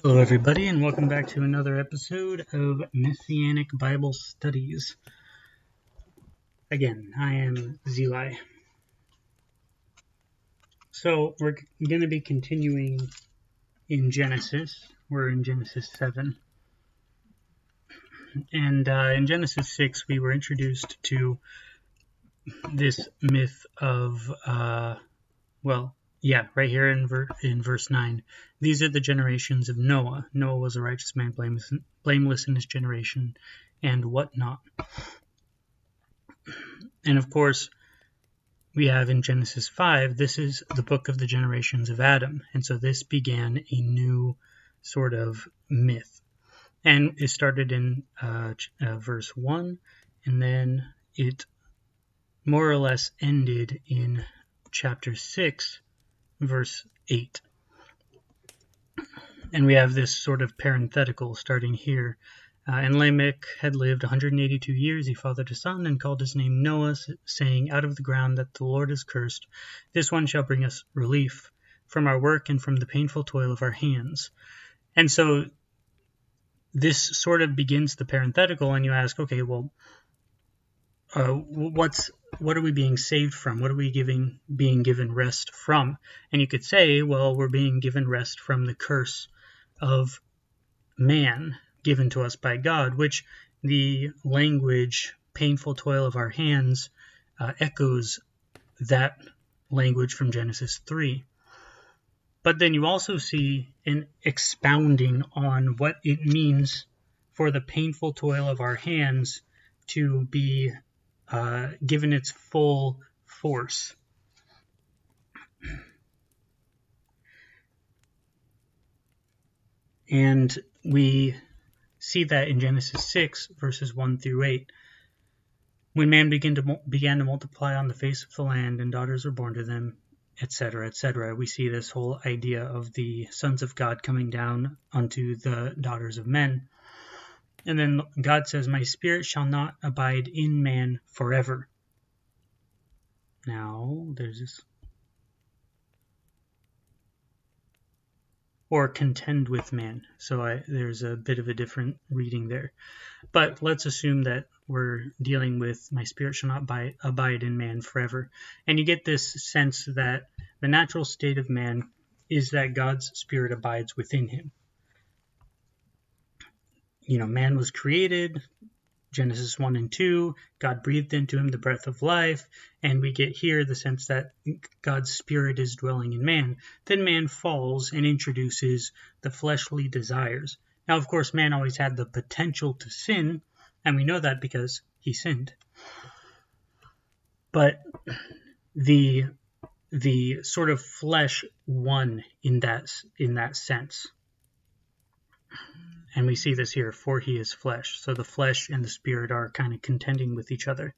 Hello, everybody, and welcome back to another episode of Messianic Bible Studies. Again, I am Zeli. So, we're going to be continuing in Genesis. We're in Genesis 7. And in Genesis 6, we were introduced to this myth of, right here in verse 9. These are the generations of Noah. Noah was a righteous man, blameless in his generation, and whatnot. And of course, we have in Genesis 5, this is the book of the generations of Adam. And so this began a new sort of myth. And it started in verse 1, and then it more or less ended in chapter 6, verse 8. And we have this sort of parenthetical starting here. And Lamech had lived 182 years. He fathered a son and called his name Noah, saying, "Out of the ground that the Lord has cursed, this one shall bring us relief from our work and from the painful toil of our hands." And so this sort of begins the parenthetical, and you ask, okay, well, what are we being saved from? What are we being given rest from? And you could say, well, we're being given rest from the curse of man given to us by God, which the language painful toil of our hands echoes that language from Genesis 3. But then you also see an expounding on what it means for the painful toil of our hands to be given its full force. And we see that in Genesis 6, verses 1 through 8. When man began to multiply on the face of the land, and daughters were born to them, etc., etc., we see this whole idea of the sons of God coming down unto the daughters of men. And then God says, "My spirit shall not abide in man forever." Now, there's this. Or contend with man. So there's a bit of a different reading there. But let's assume that we're dealing with "my spirit shall not abide in man forever." And you get this sense that the natural state of man is that God's spirit abides within him. Man was created, Genesis 1 and 2, God breathed into him the breath of life, and we get here the sense that God's spirit is dwelling in man. Then man falls and introduces the fleshly desires. Now, of course, man always had the potential to sin, and we know that because he sinned. But the sort of flesh won in that sense. And we see this here, "for he is flesh." So the flesh and the spirit are kind of contending with each other.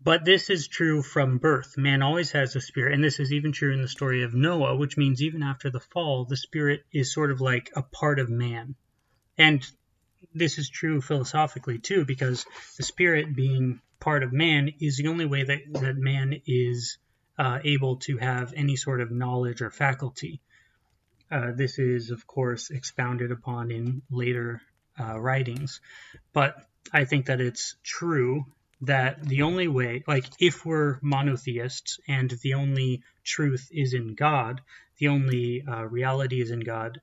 But this is true from birth. Man always has a spirit, and this is even true in the story of Noah, which means even after the fall, the spirit is sort of like a part of man. And this is true philosophically too, because the spirit being part of man is the only way that man is able to have any sort of knowledge or faculty. This is, of course, expounded upon in later writings. But I think that it's true that the only way, like if we're monotheists and the only truth is in God, the only reality is in God,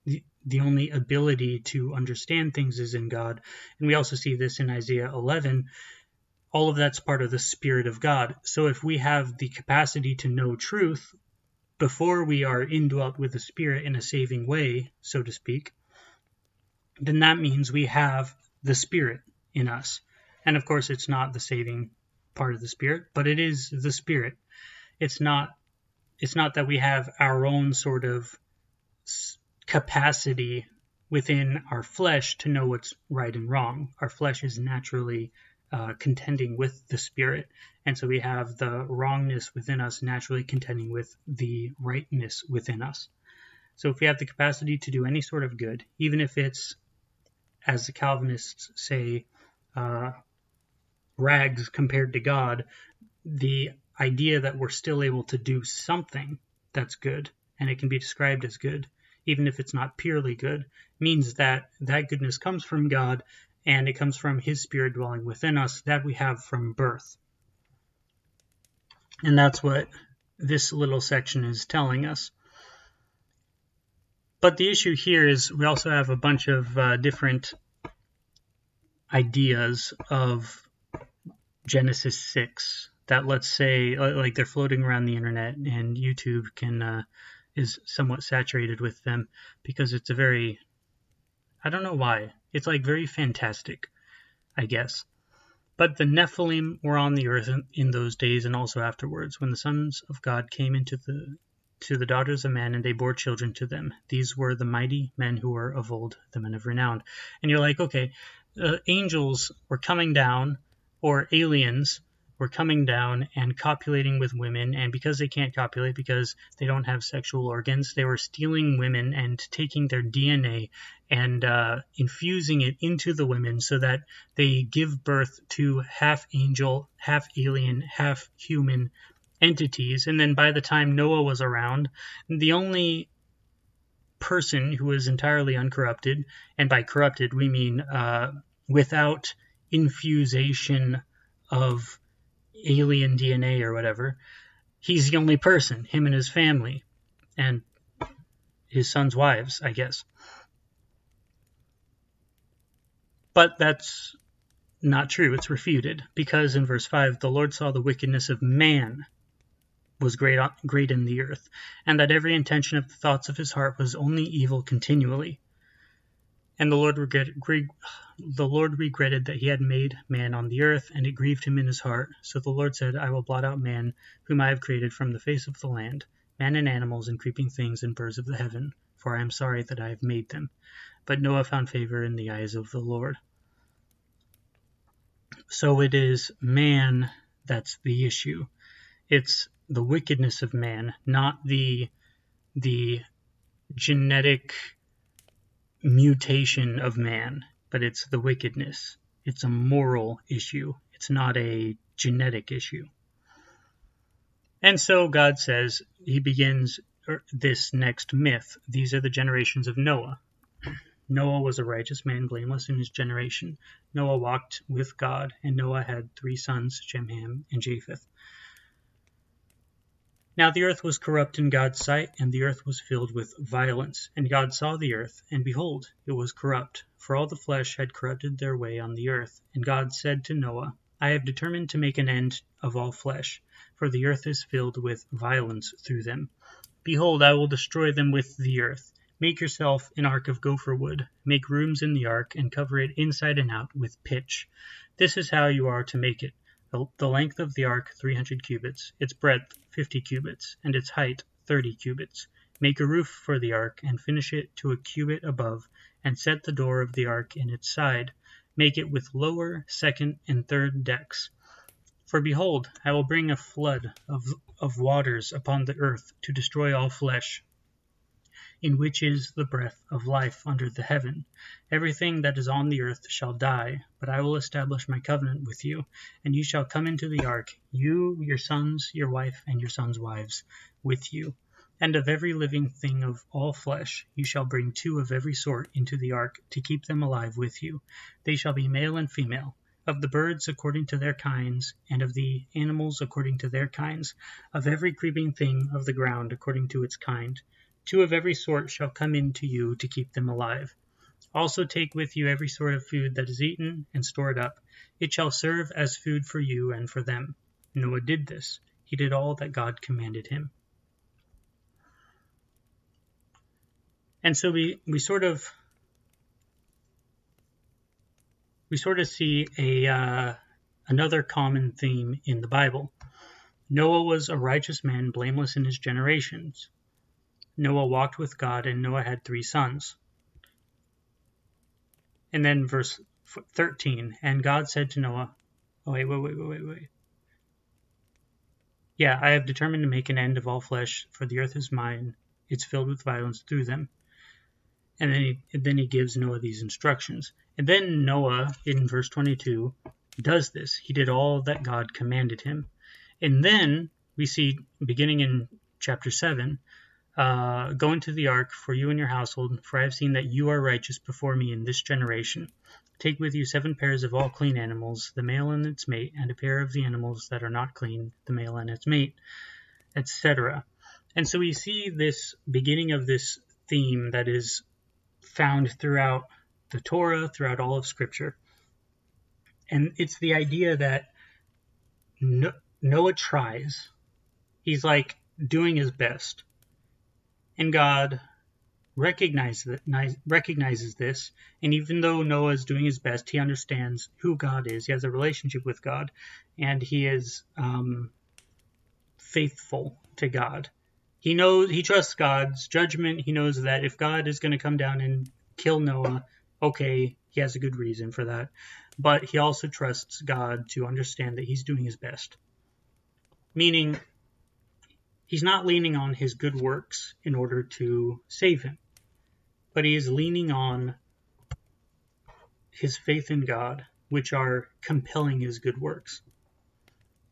the only ability to understand things is in God, and we also see this in Isaiah 11, all of that's part of the Spirit of God. So if we have the capacity to know truth before we are indwelt with the Spirit in a saving way, so to speak, then that means we have the Spirit in us. And of course, it's not the saving part of the Spirit, but it is the Spirit. It's not that we have our own sort of capacity within our flesh to know what's right and wrong. Our flesh is naturally contending with the Spirit, and so we have the wrongness within us naturally contending with the rightness within us. So if we have the capacity to do any sort of good, even if it's, as the Calvinists say, rags compared to God, the idea that we're still able to do something that's good and it can be described as good, even if it's not purely good, means that that goodness comes from God, and it comes from his Spirit dwelling within us that we have from birth. And that's what this little section is telling us. But the issue here is we also have a bunch of different ideas of Genesis 6 that, let's say, like they're floating around the internet, and YouTube is somewhat saturated with them because it's a very, I don't know why, it's like very fantastic, I guess. But the Nephilim were on the earth in those days and also afterwards, when the sons of God came to the daughters of man, and they bore children to them. These were the mighty men who were of old, the men of renown. And you're like, okay, angels were coming down, or aliens were coming down and copulating with women, and because they can't copulate because they don't have sexual organs, they were stealing women and taking their DNA and infusing it into the women so that they give birth to half angel, half alien, half human entities. And then by the time Noah was around, the only person who was entirely uncorrupted, and by corrupted we mean without infusation of alien DNA or whatever, he's the only person, him and his family, and his son's wives, I guess. But that's not true. It's refuted, because in verse 5, the Lord saw the wickedness of man was great in the earth, and that every intention of the thoughts of his heart was only evil continually. And the Lord regretted that he had made man on the earth, and it grieved him in his heart. So the Lord said, I will blot out man, whom I have created from the face of the land, man and animals and creeping things and birds of the heaven, for I am sorry that I have made them. But Noah found favor in the eyes of the Lord. So it is man that's the issue. It's the wickedness of man, not the genetic mutation of man, but it's the wickedness. It's a moral issue. It's not a genetic issue. And so God says, he begins this next myth. These are the generations of Noah. Noah was a righteous man, blameless in his generation. Noah walked with God, and Noah had 3 sons, Shem, Ham, and Japheth. Now the earth was corrupt in God's sight, and the earth was filled with violence. And God saw the earth, and behold, it was corrupt, for all the flesh had corrupted their way on the earth. And God said to Noah, I have determined to make an end of all flesh, for the earth is filled with violence through them. Behold, I will destroy them with the earth. Make yourself an ark of gopher wood. Make rooms in the ark, and cover it inside and out with pitch. This is how you are to make it. The length of the ark 300 cubits, its breadth 50 cubits, and its height 30 cubits. Make a roof for the ark, and finish it to a cubit above, and set the door of the ark in its side. Make it with lower, second, and third decks. For behold, I will bring a flood of waters upon the earth to destroy all flesh, in which is the breath of life under the heaven. Everything that is on the earth shall die, but I will establish my covenant with you, and you shall come into the ark, you, your sons, your wife, and your sons' wives, with you. And of every living thing of all flesh you shall bring 2 of every sort into the ark, to keep them alive with you. They shall be male and female, of the birds according to their kinds, and of the animals according to their kinds, of every creeping thing of the ground according to its kind. 2 of every sort shall come in to you to keep them alive. Also take with you every sort of food that is eaten, and store it up. It shall serve as food for you and for them. Noah did this. He did all that God commanded him. And so we sort of see another common theme in the Bible. Noah was a righteous man, blameless in his generations. Noah walked with God, and Noah had 3 sons. And then verse 13, and God said to Noah, wait. Yeah, I have determined to make an end of all flesh, for the earth is mine. It's filled with violence through them. And then he gives Noah these instructions. And then Noah, in verse 22, does this. He did all that God commanded him. And then we see, beginning in chapter 7, Go into the ark for you and your household, for I have seen that you are righteous before me in this generation. Take with you 7 pairs of all clean animals, the male and its mate, and a pair of the animals that are not clean, the male and its mate, etc. And so we see this beginning of this theme that is found throughout the Torah, throughout all of Scripture. And it's the idea that Noah tries. He's like doing his best. And God recognizes this, and even though Noah is doing his best, he understands who God is. He has a relationship with God, and he is faithful to God. He trusts God's judgment. He knows that if God is going to come down and kill Noah, okay, he has a good reason for that. But he also trusts God to understand that he's doing his best. Meaning, he's not leaning on his good works in order to save him, but he is leaning on his faith in God, which are compelling his good works.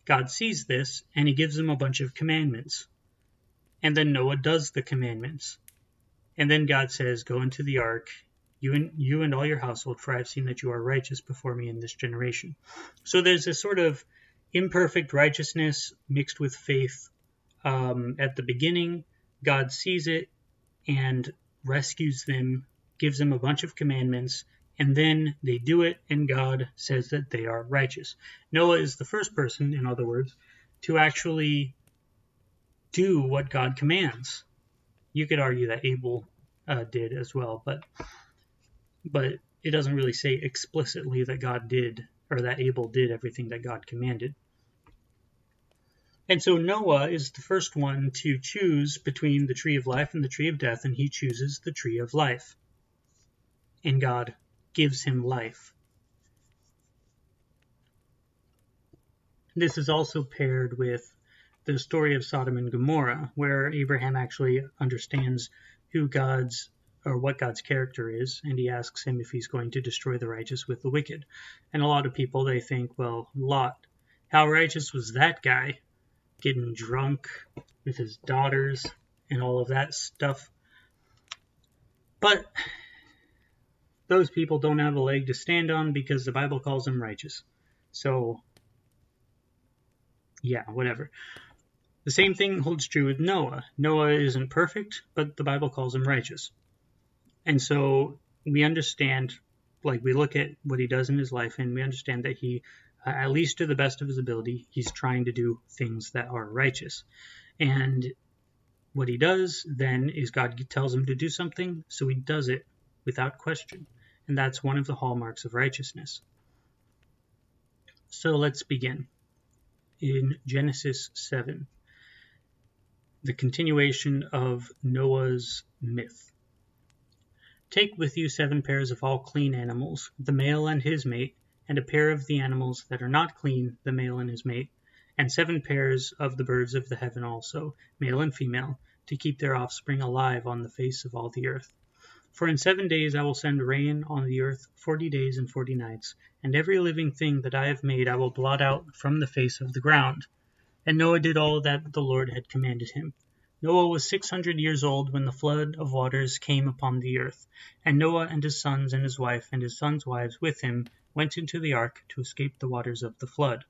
God sees this, and he gives him a bunch of commandments. And then Noah does the commandments. And then God says, go into the ark, you and all your household, for I have seen that you are righteous before me in this generation. So there's this sort of imperfect righteousness mixed with faith. At the beginning, God sees it and rescues them, gives them a bunch of commandments, and then they do it, and God says that they are righteous. Noah is the first person, in other words, to actually do what God commands. You could argue that Abel did as well, but it doesn't really say explicitly that God did, or that Abel did everything that God commanded. And so Noah is the first one to choose between the tree of life and the tree of death, and he chooses the tree of life. And God gives him life. This is also paired with the story of Sodom and Gomorrah, where Abraham actually understands what God's character is, and he asks him if he's going to destroy the righteous with the wicked. And a lot of people, they think, well, Lot, how righteous was that guy? Getting drunk with his daughters and all of that stuff. But those people don't have a leg to stand on because the Bible calls them righteous. So, yeah, whatever. The same thing holds true with Noah. Noah isn't perfect, but the Bible calls him righteous. And so we understand, like we look at what he does in his life, and we understand that he, at least to the best of his ability, he's trying to do things that are righteous. And what he does then is God tells him to do something, so he does it without question. And that's one of the hallmarks of righteousness. So let's begin. In Genesis 7, the continuation of Noah's myth. Take with you 7 pairs of all clean animals, the male and his mate, and a pair of the animals that are not clean, the male and his mate, and 7 pairs of the birds of the heaven also, male and female, to keep their offspring alive on the face of all the earth. For in 7 days I will send rain on the earth 40 days and 40 nights, and every living thing that I have made I will blot out from the face of the ground. And Noah did all that the Lord had commanded him. Noah was 600 years old when the flood of waters came upon the earth, and Noah and his sons and his wife and his sons' wives with him went into the ark to escape the waters of the flood.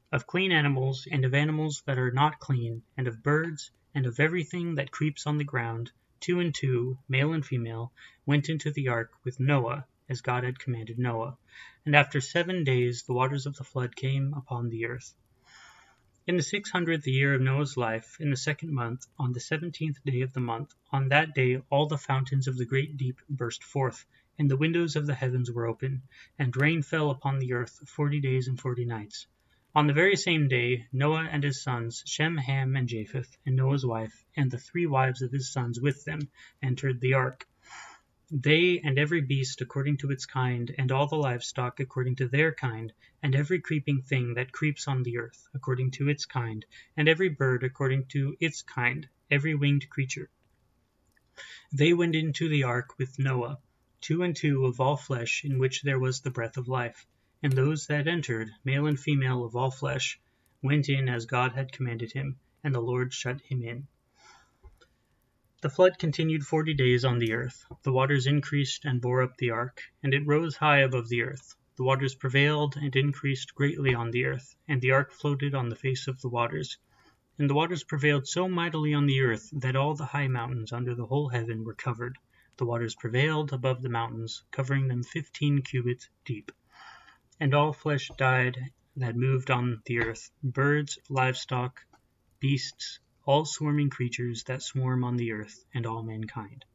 Of clean animals, and of animals that are not clean, and of birds, and of everything that creeps on the ground, 2 and 2, male and female, went into the ark with Noah, as God had commanded Noah. And after 7 days the waters of the flood came upon the earth. In the 600th year of Noah's life, in the 2nd month, on the 17th day of the month, on that day all the fountains of the great deep burst forth, and the windows of the heavens were open, and rain fell upon the earth 40 days and 40 nights. On the very same day, Noah and his sons, Shem, Ham, and Japheth, and Noah's wife, and the 3 wives of his sons with them, entered the ark. They and every beast according to its kind, and all the livestock according to their kind, and every creeping thing that creeps on the earth according to its kind, and every bird according to its kind, every winged creature. They went into the ark with Noah, 2 and 2 of all flesh, in which there was the breath of life. And those that entered, male and female of all flesh, went in as God had commanded him, and the Lord shut him in. The flood continued 40 days on the earth. The waters increased and bore up the ark, and it rose high above the earth. The waters prevailed and increased greatly on the earth, and the ark floated on the face of the waters. And the waters prevailed so mightily on the earth that all the high mountains under the whole heaven were covered. The waters prevailed above the mountains, covering them 15 cubits deep. And all flesh died that moved on the earth, birds, livestock, beasts, all swarming creatures that swarm on the earth, and all mankind.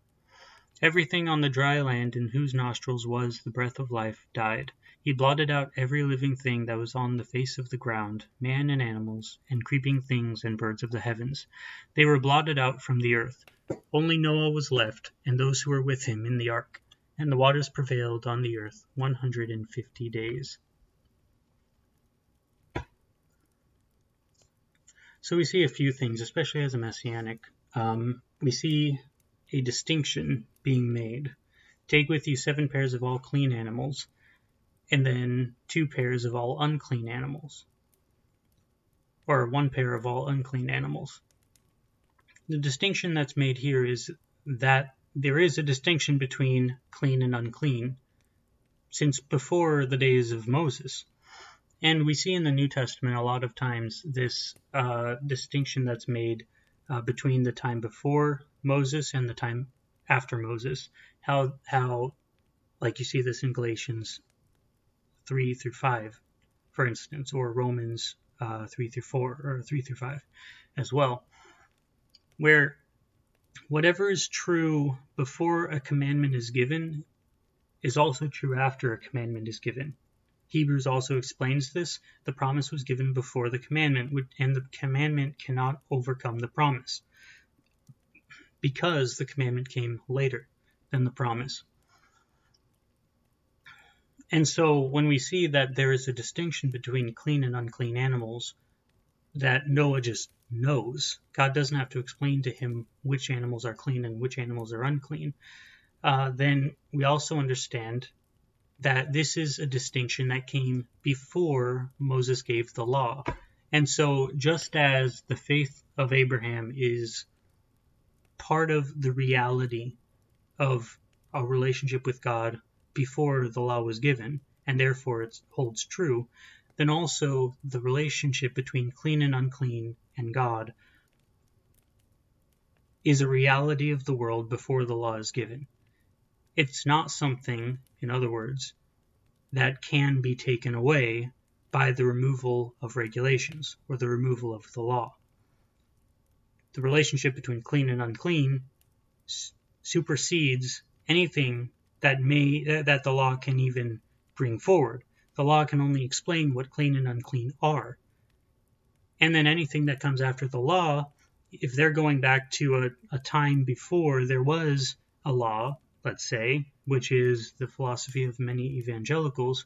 Everything on the dry land in whose nostrils was the breath of life died. He blotted out every living thing that was on the face of the ground, man and animals, and creeping things and birds of the heavens. They were blotted out from the earth. Only Noah was left, and those who were with him in the ark, and the waters prevailed on the earth 150 days. So we see a few things, especially as a Messianic. We see a distinction being made. Take with you 7 pairs of all clean animals, and then 2 pairs of all unclean animals, or 1 pair of all unclean animals. The distinction that's made here is that there is a distinction between clean and unclean since before the days of Moses. And we see in the New Testament a lot of times this distinction that's made between the time before Moses and the time after Moses. How like you see this in Galatians 3 through 5, for instance, or Romans 3 through 4 or 3 through 5 as well, where whatever is true before a commandment is given is also true after a commandment is given. Hebrews also explains this. The promise was given before the commandment, and the commandment cannot overcome the promise because the commandment came later than the promise. And so when we see that there is a distinction between clean and unclean animals that Noah just knows, God doesn't have to explain to him which animals are clean and which animals are unclean, then we also understand that this is a distinction that came before Moses gave the law. And so just as the faith of Abraham is part of the reality of a relationship with God before the law was given, and therefore it holds true, then also the relationship between clean and unclean and God is a reality of the world before the law is given. It's not something, in other words, that can be taken away by the removal of regulations or the removal of the law. The relationship between clean and unclean supersedes anything that the law can even bring forward. The law can only explain what clean and unclean are. And then anything that comes after the law, if they're going back to a time before there was a law, let's say, which is the philosophy of many evangelicals,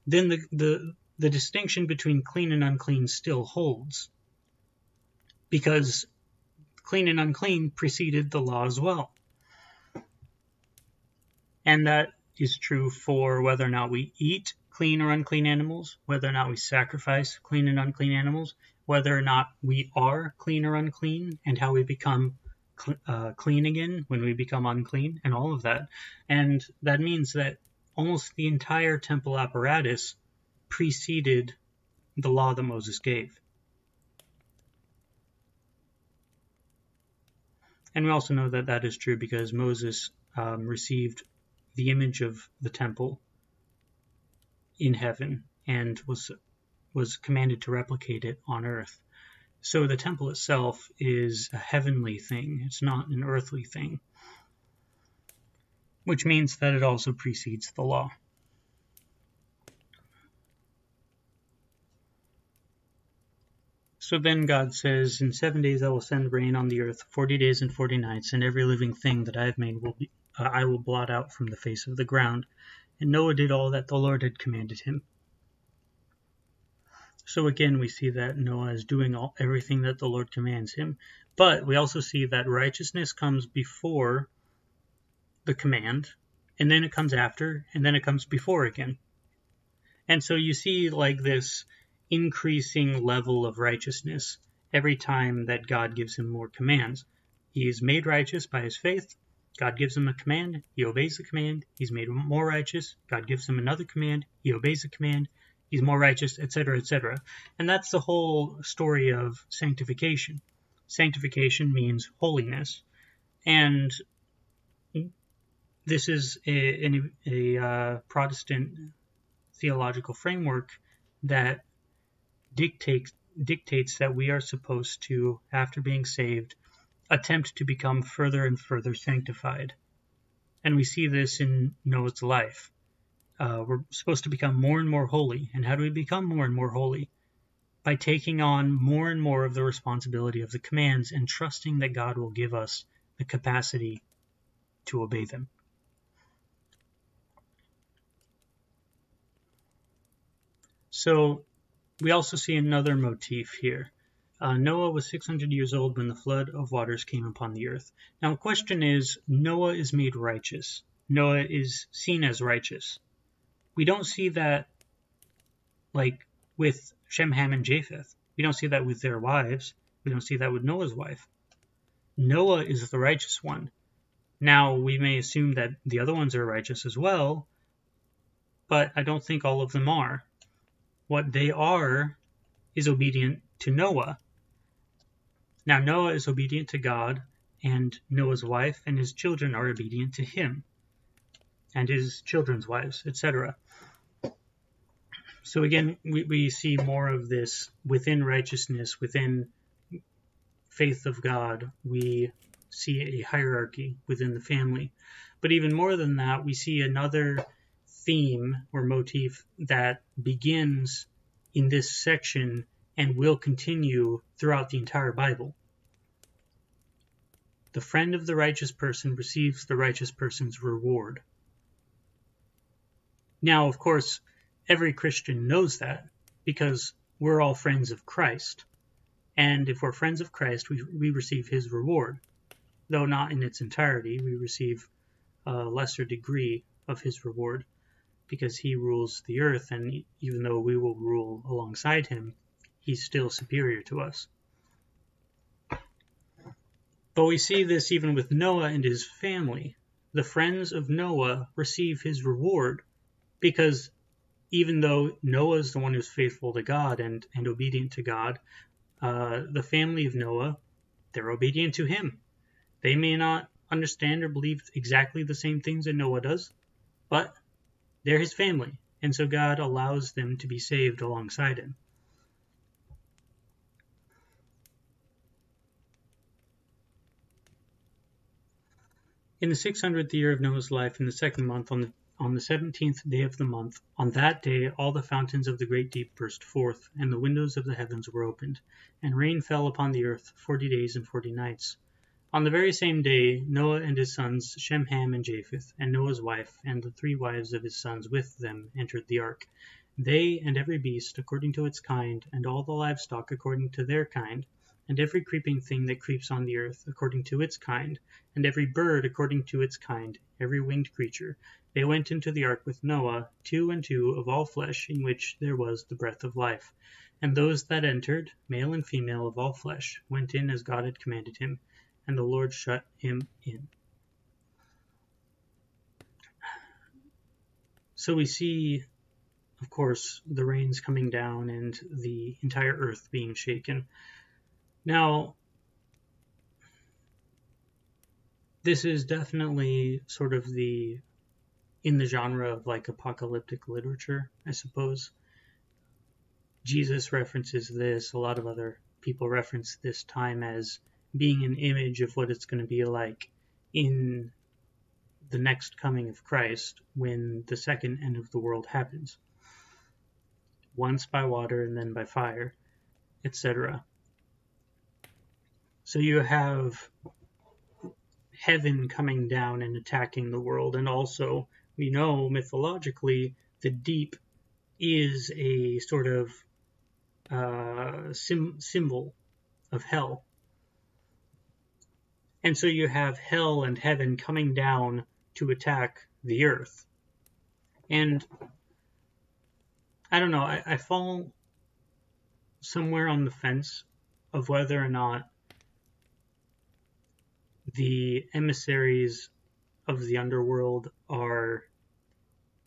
then the distinction between clean and unclean still holds, because clean and unclean preceded the law as well. And that is true for whether or not we eat clean or unclean animals, whether or not we sacrifice clean and unclean animals, whether or not we are clean or unclean, and how we become clean again when we become unclean, and all of that. And that means that almost the entire temple apparatus preceded the law that Moses gave. And we also know that that is true because Moses received the image of the temple in heaven and was commanded to replicate it on earth. So the temple itself is a heavenly thing. It's not an earthly thing, which means that it also precedes the law. So then God says, in 7 days I will send rain on the earth, 40 days and 40 nights, and every living thing that I have made I will blot out from the face of the ground. And Noah did all that the Lord had commanded him. So again, we see that Noah is doing everything that the Lord commands him. But we also see that righteousness comes before the command, and then it comes after, and then it comes before again. And so you see like this increasing level of righteousness every time that God gives him more commands. He is made righteous by his faith. God gives him a command. He obeys the command. He's made more righteous. God gives him another command. He obeys the command. He's more righteous, etc., etc. And that's the whole story of sanctification. Sanctification means holiness. And this is a Protestant theological framework that dictates that we are supposed to, after being saved, attempt to become further and further sanctified. And we see this in Noah's life. We're supposed to become more and more holy. And how do we become more and more holy? By taking on more and more of the responsibility of the commands and trusting that God will give us the capacity to obey them. So we also see another motif here. Noah was 600 years old when the flood of waters came upon the earth. Now the question is, Noah is made righteous. Noah is seen as righteous. We don't see that like with Shem, Ham, and Japheth. We don't see that with their wives. We don't see that with Noah's wife. Noah is the righteous one. Now, we may assume that the other ones are righteous as well, but I don't think all of them are. What they are is obedient to Noah. Now, Noah is obedient to God, and Noah's wife and his children are obedient to him, and his children's wives, etc. So again, we see more of this within righteousness, within faith of God. We see a hierarchy within the family. But even more than that, we see another theme or motif that begins in this section and will continue throughout the entire Bible. The friend of the righteous person receives the righteous person's reward. Now, of course, every Christian knows that because we're all friends of Christ. And if we're friends of Christ, we receive his reward. Though not in its entirety, we receive a lesser degree of his reward because he rules the earth, and even though we will rule alongside him, he's still superior to us. But we see this even with Noah and his family. The friends of Noah receive his reward because even though Noah is the one who's faithful to God and obedient to God, the family of Noah, they're obedient to him. They may not understand or believe exactly the same things that Noah does, but they're his family, and so God allows them to be saved alongside him. In the 600th year of Noah's life, in the second month, on the 17th day of the month, on that day all the fountains of the great deep burst forth, and the windows of the heavens were opened, and rain fell upon the earth 40 days and 40 nights. On the very same day, Noah and his sons, Shem, Ham, and Japheth, and Noah's wife, and the 3 wives of his sons with them, entered the ark. They and every beast according to its kind, and all the livestock according to their kind, and every creeping thing that creeps on the earth according to its kind, and every bird according to its kind, every winged creature. They went into the ark with Noah, 2 and 2 of all flesh, in which there was the breath of life. And those that entered, male and female of all flesh, went in as God had commanded him, and the Lord shut him in. So we see, of course, the rains coming down and the entire earth being shaken. Now, this is definitely sort of in the genre of like apocalyptic literature, I suppose. Jesus references this, a lot of other people reference this time as being an image of what it's going to be like in the next coming of Christ when the second end of the world happens. Once by water and then by fire, etc. So you have heaven coming down and attacking the world, and also we know mythologically the deep is a sort of symbol of hell. And so you have hell and heaven coming down to attack the earth. And I don't know, I fall somewhere on the fence of whether or not the emissaries of the underworld are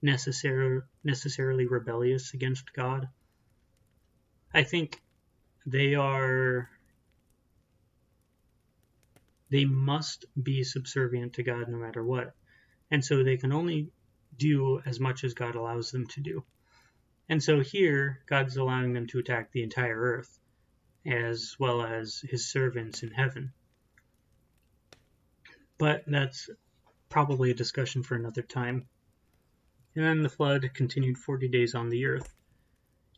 necessarily rebellious against God. I think they must be subservient to God no matter what. And so they can only do as much as God allows them to do. And so here, God's allowing them to attack the entire earth, as well as his servants in heaven. But that's probably a discussion for another time. And then the flood continued 40 days on the earth.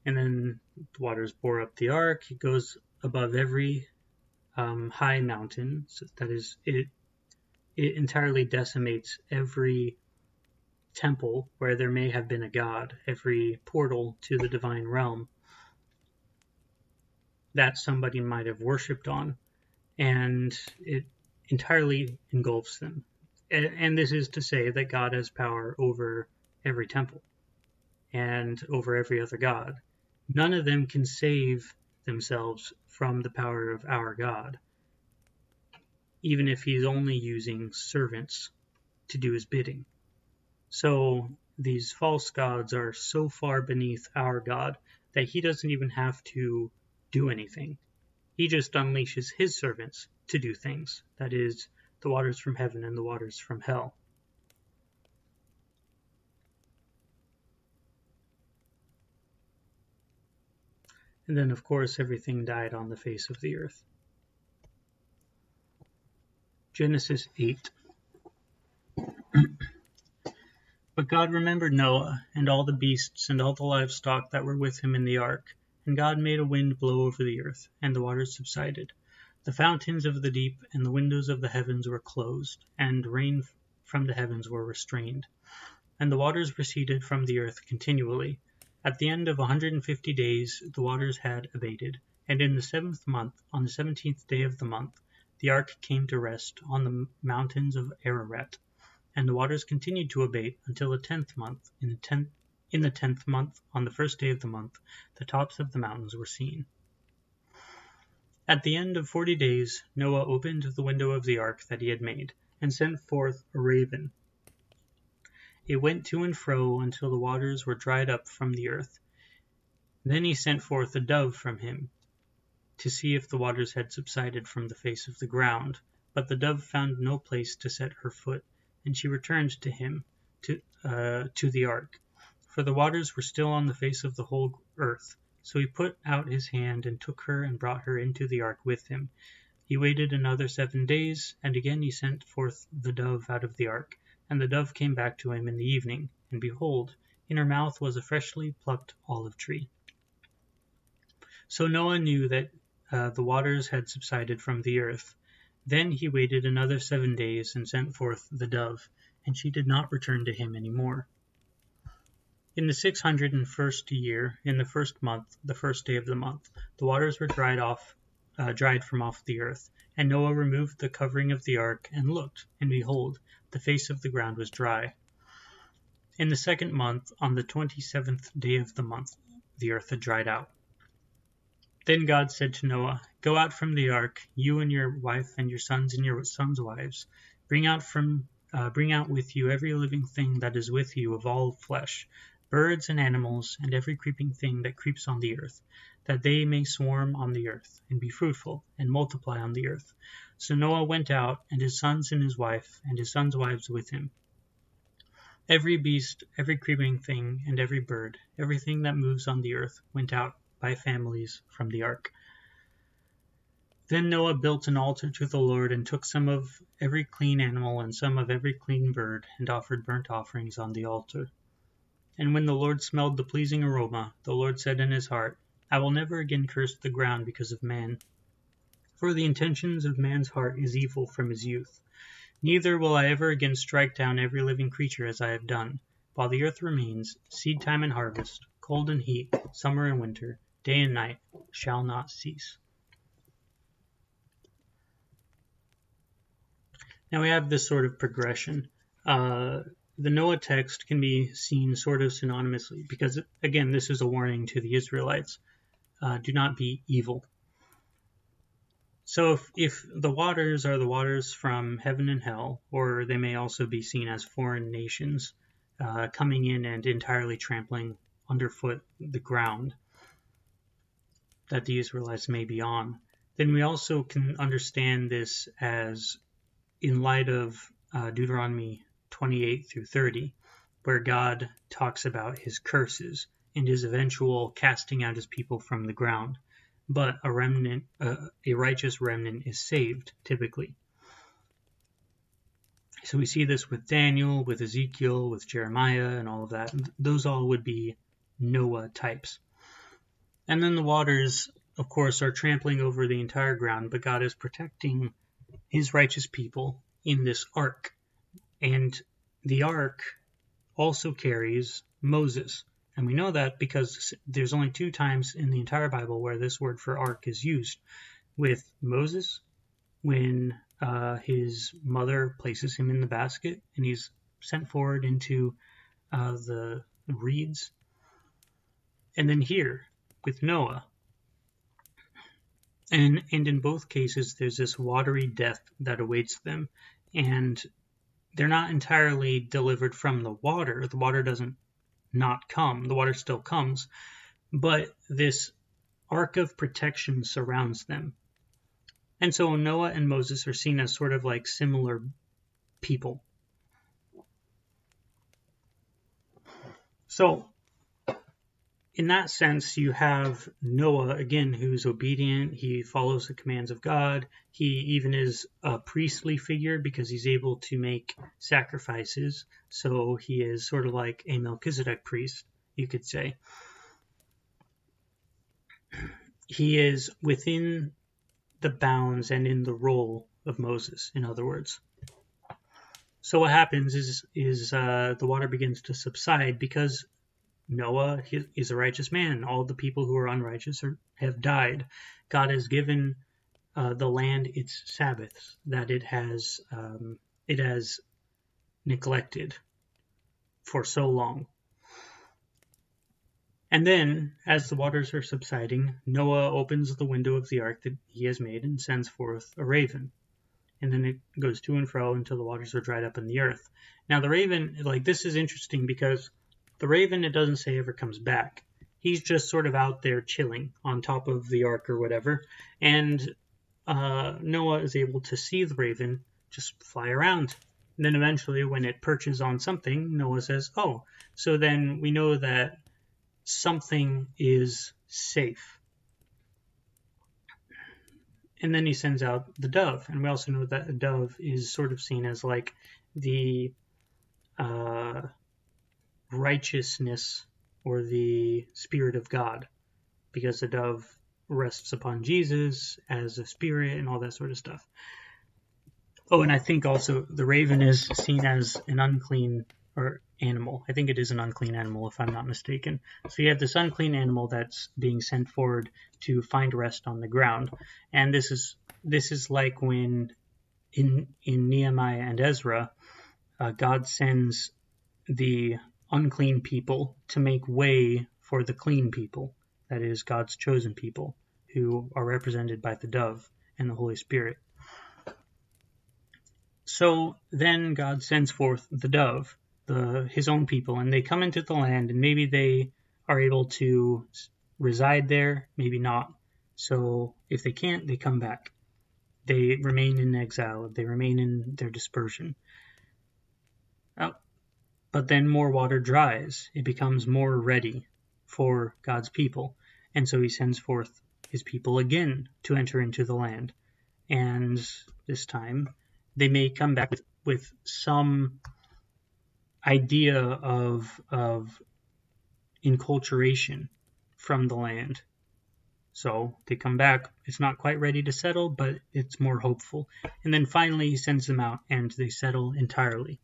And then the waters bore up the ark. It goes above every high mountain. So that is, it entirely decimates every temple where there may have been a god, every portal to the divine realm that somebody might have worshipped on, and it entirely engulfs them. And this is to say that God has power over every temple and over every other god. None of them can save themselves from the power of our God, even if he's only using servants to do his bidding. So these false gods are so far beneath our God that he doesn't even have to do anything. He just unleashes his servants to do things. That is, the waters from heaven and the waters from hell. And then, of course, everything died on the face of the earth. Genesis 8. But God remembered Noah, and all the beasts, and all the livestock that were with him in the ark. And God made a wind blow over the earth, and the waters subsided. The fountains of the deep and the windows of the heavens were closed, and rain from the heavens were restrained. And the waters receded from the earth continually. At the end of 150 days the waters had abated, and in the 7th month, on the 17th day of the month, the ark came to rest on the mountains of Ararat. And the waters continued to abate until the 10th month. In the 10th month, on the first day of the month, the tops of the mountains were seen. At the end of 40 days, Noah opened the window of the ark that he had made, and sent forth a raven. It went to and fro until the waters were dried up from the earth. Then he sent forth a dove from him, to see if the waters had subsided from the face of the ground. But the dove found no place to set her foot, and she returned to him, to the ark. For the waters were still on the face of the whole earth. So he put out his hand and took her and brought her into the ark with him. He waited another 7 days, and again he sent forth the dove out of the ark. And the dove came back to him in the evening, and behold, in her mouth was a freshly plucked olive tree. So Noah knew that the waters had subsided from the earth. Then he waited another 7 days and sent forth the dove, and she did not return to him any more. In the 601st year, in the 1st month, the 1st day of the month, the waters were dried from off the earth. And Noah removed the covering of the ark, and looked, and behold, the face of the ground was dry. In the 2nd month, on the 27th day of the month, the earth had dried out. Then God said to Noah, Go out from the ark, you and your wife and your sons' wives. Bring out with you every living thing that is with you of all flesh, birds and animals, and every creeping thing that creeps on the earth, that they may swarm on the earth, and be fruitful, and multiply on the earth. So Noah went out, and his sons and his wife, and his sons' wives with him. Every beast, every creeping thing, and every bird, everything that moves on the earth, went out by families from the ark. Then Noah built an altar to the Lord, and took some of every clean animal and some of every clean bird, and offered burnt offerings on the altar. And when the Lord smelled the pleasing aroma, the Lord said in his heart, I will never again curse the ground because of man, for the intentions of man's heart is evil from his youth. Neither will I ever again strike down every living creature as I have done. While the earth remains, seed time and harvest, cold and heat, summer and winter, day and night, shall not cease. Now we have this sort of progression. The Noah text can be seen sort of synonymously because, again, this is a warning to the Israelites. Do not be evil. So if the waters are the waters from heaven and hell, or they may also be seen as foreign nations coming in and entirely trampling underfoot the ground that the Israelites may be on, then we also can understand this as in light of Deuteronomy 28 through 30, where God talks about his curses and his eventual casting out his people from the ground. But a remnant, a righteous remnant is saved, typically. So we see this with Daniel, with Ezekiel, with Jeremiah, and all of that. Those all would be Noah types. And then the waters, of course, are trampling over the entire ground, but God is protecting his righteous people in this ark. And the ark also carries Moses. And we know that because there's only 2 times in the entire Bible where this word for ark is used. With Moses, when his mother places him in the basket and he's sent forward into the reeds. And then here with Noah. And in both cases, there's this watery death that awaits them. And they're not entirely delivered from the water. The water doesn't not come. The water still comes. But this ark of protection surrounds them. And so Noah and Moses are seen as sort of like similar people. So in that sense, you have Noah, again, who's obedient. He follows the commands of God. He even is a priestly figure because he's able to make sacrifices. So he is sort of like a Melchizedek priest, you could say. He is within the bounds and in the role of Moses, in other words. So what happens is the water begins to subside because Noah is a righteous man. All the people who are unrighteous have died. God has given the land its Sabbaths that it has neglected for so long. And then, as the waters are subsiding, Noah opens the window of the ark that he has made and sends forth a raven. And then it goes to and fro until the waters are dried up in the earth. Now the raven, this is interesting because the raven, it doesn't say ever comes back. He's just sort of out there chilling on top of the ark or whatever. And Noah is able to see the raven just fly around. And then eventually when it perches on something, Noah says, oh, so then we know that something is safe. And then he sends out the dove. And we also know that a dove is sort of seen as like the righteousness or the Spirit of God, because the dove rests upon Jesus as a spirit and all that sort of stuff. Oh, and I think also the raven is seen as an unclean or animal. I think it is an unclean animal, if I'm not mistaken. So you have this unclean animal that's being sent forward to find rest on the ground. And this is like when in Nehemiah and Ezra, God sends the unclean people to make way for the clean people, that is, God's chosen people, who are represented by the dove and the Holy Spirit. So then God sends forth the dove, his own people, and they come into the land, and maybe they are able to reside there, maybe not. So if they can't, they come back. They remain in exile. They remain in their dispersion. But then more water dries. It becomes more ready for God's people. And so he sends forth his people again to enter into the land. And this time they may come back with some idea of enculturation from the land. So they come back. It's not quite ready to settle, but it's more hopeful. And then finally he sends them out and they settle entirely.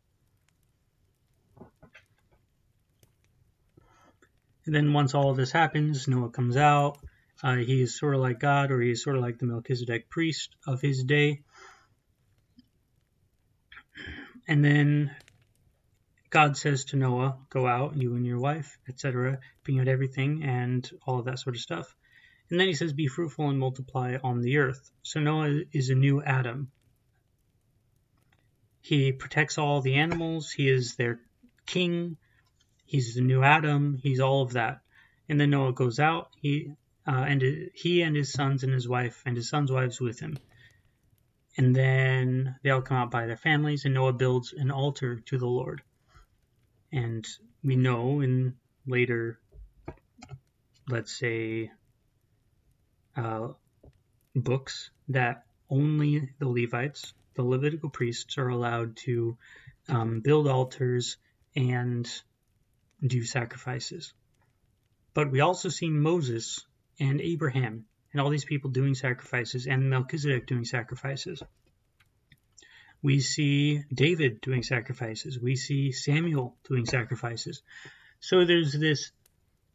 And then once all of this happens, Noah comes out. He is sort of like God, or he is sort of like the Melchizedek priest of his day. And then God says to Noah, go out, you and your wife, etc., bring out everything and all of that sort of stuff. And then he says, be fruitful and multiply on the earth. So Noah is a new Adam. He protects all the animals. He is their king. He's the new Adam. He's all of that. And then Noah goes out. He and his sons and his wife and his sons' wives with him. And then they all come out by their families, and Noah builds an altar to the Lord. And we know in later, let's say, books that only the Levites, the Levitical priests, are allowed to build altars and do sacrifices. But we also see Moses and Abraham and all these people doing sacrifices, and Melchizedek doing sacrifices. We see David doing sacrifices. We see Samuel doing sacrifices. So there's this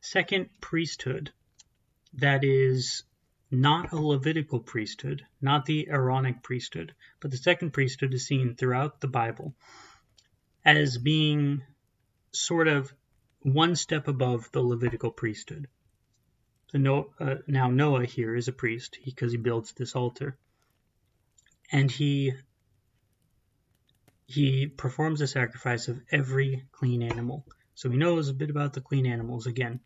second priesthood that is not a Levitical priesthood, not the Aaronic priesthood, but the second priesthood is seen throughout the Bible as being sort of one step above the Levitical priesthood. So now Noah here is a priest because he builds this altar. And he performs a sacrifice of every clean animal. So he knows a bit about the clean animals again.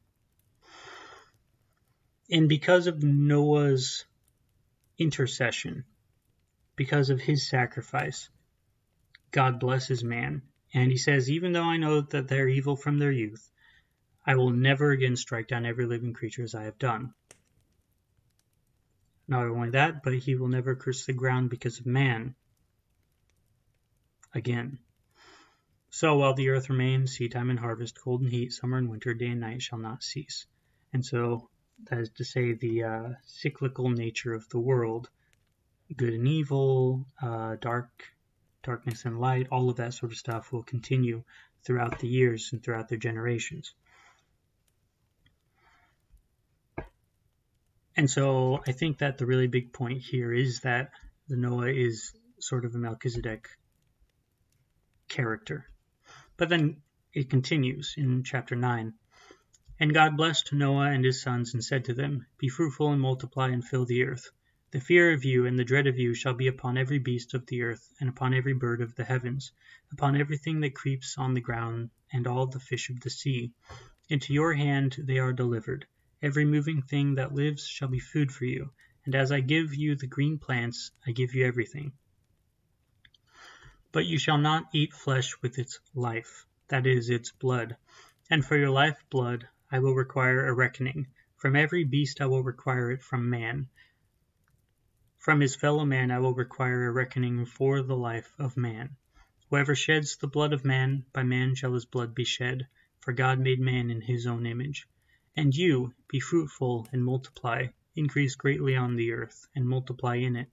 And because of Noah's intercession, because of his sacrifice, God blesses man. And he says, even though I know that they're evil from their youth, I will never again strike down every living creature as I have done. Not only that, but he will never curse the ground because of man again. So while the earth remains, seedtime and harvest, cold and heat, summer and winter, day and night shall not cease. And so that is to say the cyclical nature of the world, good and evil, darkness and light, all of that sort of stuff will continue throughout the years and throughout their generations. And so I think that the really big point here is that the Noah is sort of a Melchizedek character. But then it continues in chapter 9. And God blessed Noah and his sons and said to them, be fruitful and multiply and fill the earth. The fear of you and the dread of you shall be upon every beast of the earth, and upon every bird of the heavens, upon everything that creeps on the ground, and all the fish of the sea. Into your hand they are delivered. Every moving thing that lives shall be food for you, and as I give you the green plants, I give you everything. But you shall not eat flesh with its life, that is, its blood. And for your life blood I will require a reckoning. From every beast I will require it from man. From his fellow man I will require a reckoning for the life of man. Whoever sheds the blood of man, by man shall his blood be shed, for God made man in his own image. And you, be fruitful and multiply, increase greatly on the earth, and multiply in it.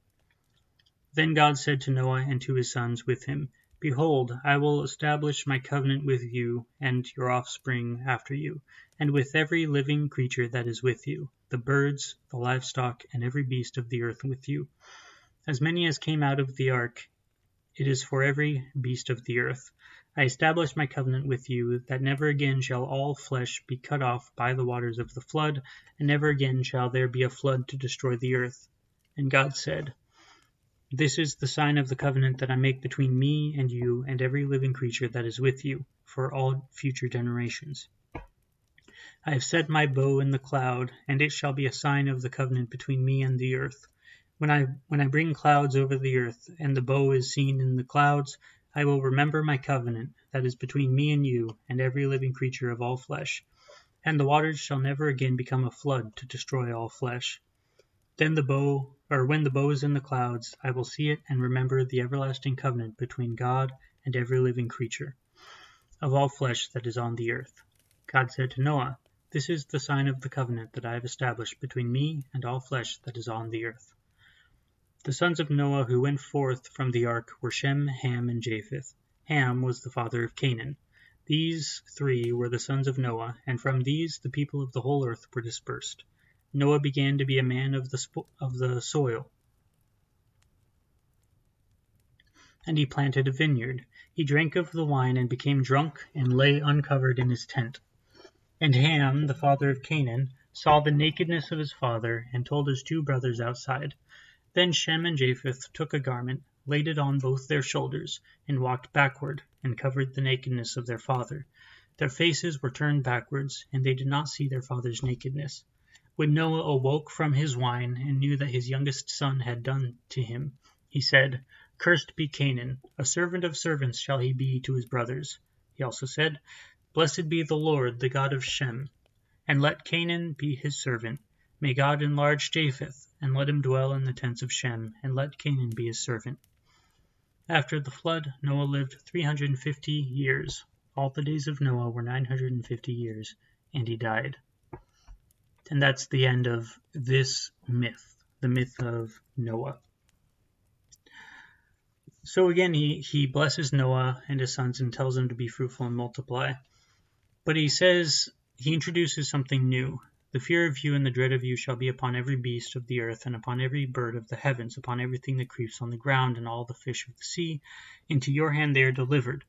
Then God said to Noah and to his sons with him, behold, I will establish my covenant with you and your offspring after you, and with every living creature that is with you, the birds, the livestock, and every beast of the earth with you. As many as came out of the ark, it is for every beast of the earth. I establish my covenant with you, that never again shall all flesh be cut off by the waters of the flood, and never again shall there be a flood to destroy the earth. And God said, this is the sign of the covenant that I make between me and you and every living creature that is with you, for all future generations. I have set my bow in the cloud, and it shall be a sign of the covenant between me and the earth. When I bring clouds over the earth, and the bow is seen in the clouds, I will remember my covenant that is between me and you and every living creature of all flesh. And the waters shall never again become a flood to destroy all flesh. Then when the bow is in the clouds, I will see it and remember the everlasting covenant between God and every living creature of all flesh that is on the earth. God said to Noah, this is the sign of the covenant that I have established between me and all flesh that is on the earth. The sons of Noah who went forth from the ark were Shem, Ham, and Japheth. Ham was the father of Canaan. These three were the sons of Noah, and from these the people of the whole earth were dispersed. Noah began to be a man of the soil, and he planted a vineyard. He drank of the wine and became drunk and lay uncovered in his tent. And Ham, the father of Canaan, saw the nakedness of his father, and told his 2 brothers outside. Then Shem and Japheth took a garment, laid it on both their shoulders, and walked backward, and covered the nakedness of their father. Their faces were turned backwards, and they did not see their father's nakedness. When Noah awoke from his wine, and knew that his youngest son had done to him, he said, Cursed be Canaan, a servant of servants shall he be to his brothers. He also said, Blessed be the Lord, the God of Shem, and let Canaan be his servant. May God enlarge Japheth, and let him dwell in the tents of Shem, and let Canaan be his servant. After the flood, Noah lived 350 years. All the days of Noah were 950 years, and he died. And that's the end of this myth, the myth of Noah. So again, he blesses Noah and his sons and tells them to be fruitful and multiply. But he introduces something new. The fear of you and the dread of you shall be upon every beast of the earth, and upon every bird of the heavens, upon everything that creeps on the ground, and all the fish of the sea. Into your hand they are delivered.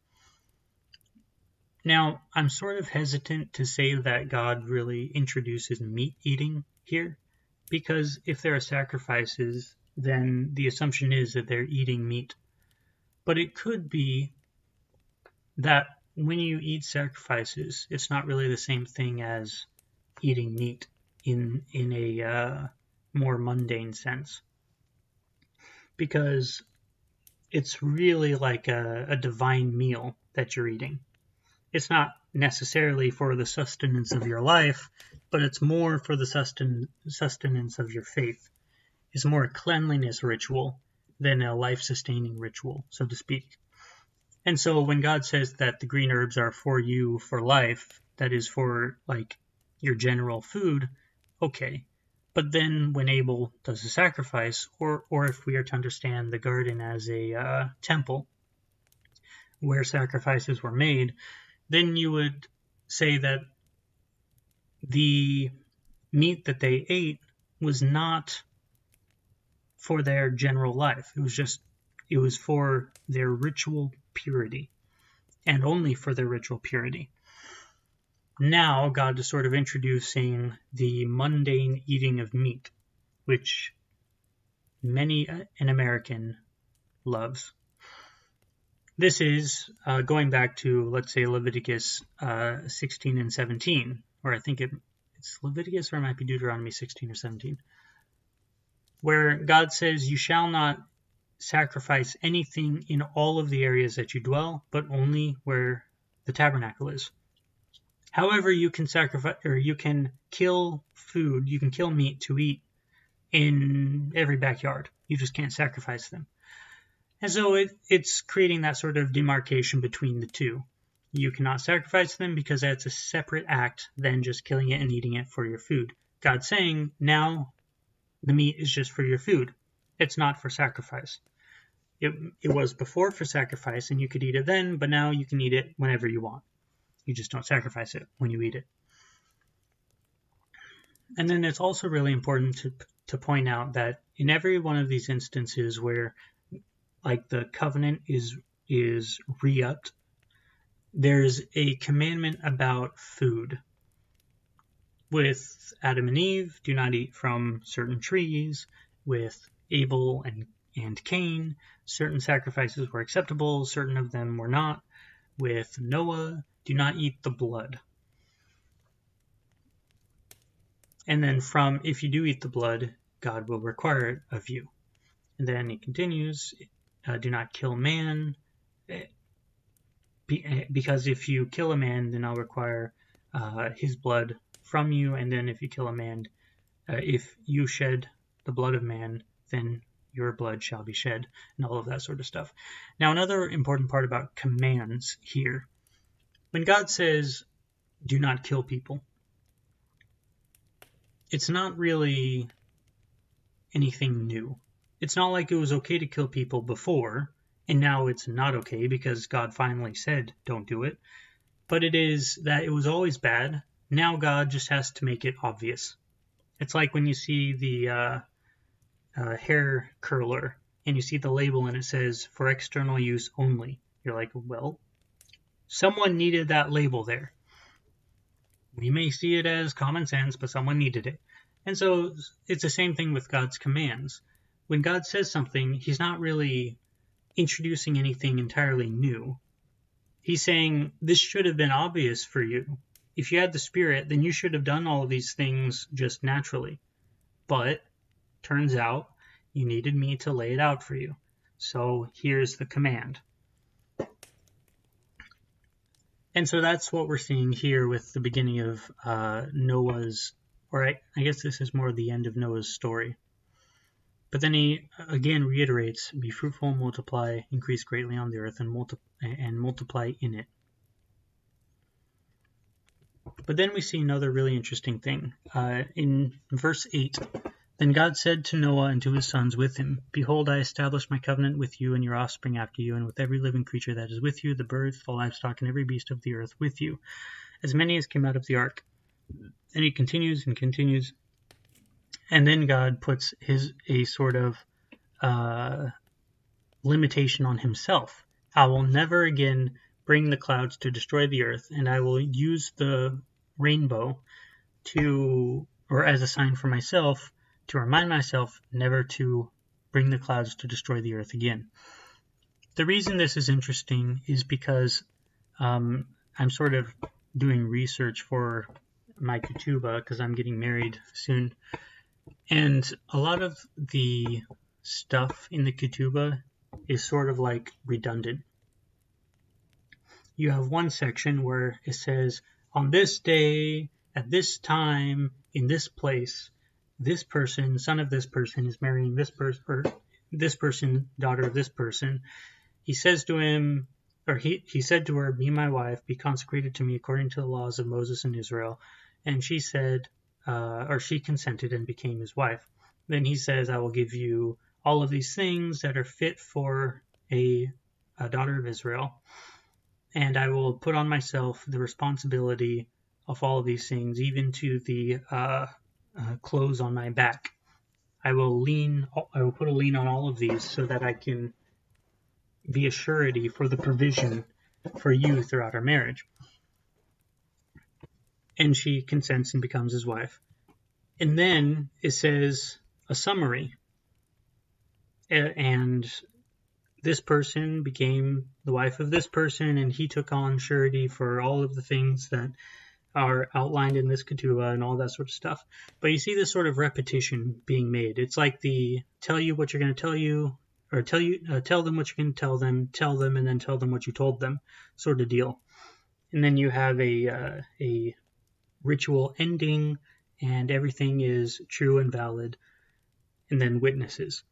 Now, I'm sort of hesitant to say that God really introduces meat eating here, because if there are sacrifices, then the assumption is that they're eating meat. But it could be that when you eat sacrifices, it's not really the same thing as eating meat in a more mundane sense, because it's really like a divine meal that you're eating. It's not necessarily for the sustenance of your life, but it's more for the sustenance of your faith. It's more a cleanliness ritual than a life-sustaining ritual, so to speak. And so when God says that the green herbs are for you for life, that is for like your general food, okay. But then when Abel does a sacrifice, or if we are to understand the garden as a temple where sacrifices were made, then you would say that the meat that they ate was not for their general life. It was for their ritual purity, and only for their ritual purity. Now God is sort of introducing the mundane eating of meat, which many an American loves. This is going back to, let's say, Leviticus 16 and 17, or I think it's Leviticus, or it might be Deuteronomy 16 or 17, where God says, you shall not sacrifice anything in all of the areas that you dwell, but only where the tabernacle is. However, you can sacrifice, or you can kill food, you can kill meat to eat in every backyard. You just can't sacrifice them. And so it's creating that sort of demarcation between the two. You cannot sacrifice them because that's a separate act than just killing it and eating it for your food. God's saying, now the meat is just for your food. It's not for sacrifice. It was before for sacrifice, and you could eat it then, but now you can eat it whenever you want. You just don't sacrifice it when you eat it. And then it's also really important to point out that in every one of these instances where like the covenant is re-upped, there's a commandment about food. With Adam and Eve, do not eat from certain trees. With Abel and Cain, certain sacrifices were acceptable, certain of them were not. With Noah, do not eat the blood. And then if you do eat the blood, God will require it of you. And then he continues, do not kill man, because if you kill a man, then I'll require his blood from you. And then if you kill a man, if you shed the blood of man, then your blood shall be shed, and all of that sort of stuff. Now, another important part about commands here. When God says, do not kill people, it's not really anything new. It's not like it was okay to kill people before, and now it's not okay because God finally said don't do it. But it is that it was always bad. Now God just has to make it obvious. It's like when you see the hair curler and you see the label and it says for external use only. You're like, well, someone needed that label there. We may see it as common sense, but someone needed it. And so it's the same thing with God's commands. When God says something, he's not really introducing anything entirely new. He's saying, this should have been obvious for you. If you had the Spirit, then you should have done all of these things just naturally. But turns out you needed me to lay it out for you. So here's the command. And so that's what we're seeing here with the beginning of Noah's, or I guess this is more the end of Noah's story. But then he again reiterates, be fruitful, multiply, increase greatly on the earth, and multiply in it. But then we see another really interesting thing. In verse 8, then God said to Noah and to his sons with him, behold, I establish my covenant with you and your offspring after you, and with every living creature that is with you, the birds, the livestock, and every beast of the earth with you, as many as came out of the ark. And he continues and continues. And then God puts a sort of limitation on himself. I will never again bring the clouds to destroy the earth, and I will use the rainbow or as a sign for myself, to remind myself never to bring the clouds to destroy the earth again. The reason this is interesting is because I'm sort of doing research for my ketubah, because I'm getting married soon. And a lot of the stuff in the ketubah is sort of like redundant. You have one section where it says, on this day, at this time, in this place, this person, son of this person, is marrying this person, or this person, daughter of this person. He says to him, or he said to her, be my wife, be consecrated to me according to the laws of Moses and Israel. And she said, or she consented and became his wife. Then he says, I will give you all of these things that are fit for a daughter of Israel, and I will put on myself the responsibility of all of these things, even to the clothes on my back. I will put a lien on all of these so that I can be a surety for the provision for you throughout our marriage. And she consents and becomes his wife. And then it says a summary. And this person became the wife of this person, and he took on surety for all of the things that are outlined in this ketubah and all that sort of stuff. But you see this sort of repetition being made. It's like the tell you what you're going to tell you, or tell them what you're going to tell them, and then tell them what you told them sort of deal. And then you have a ritual ending, and everything is true and valid, and then witnesses.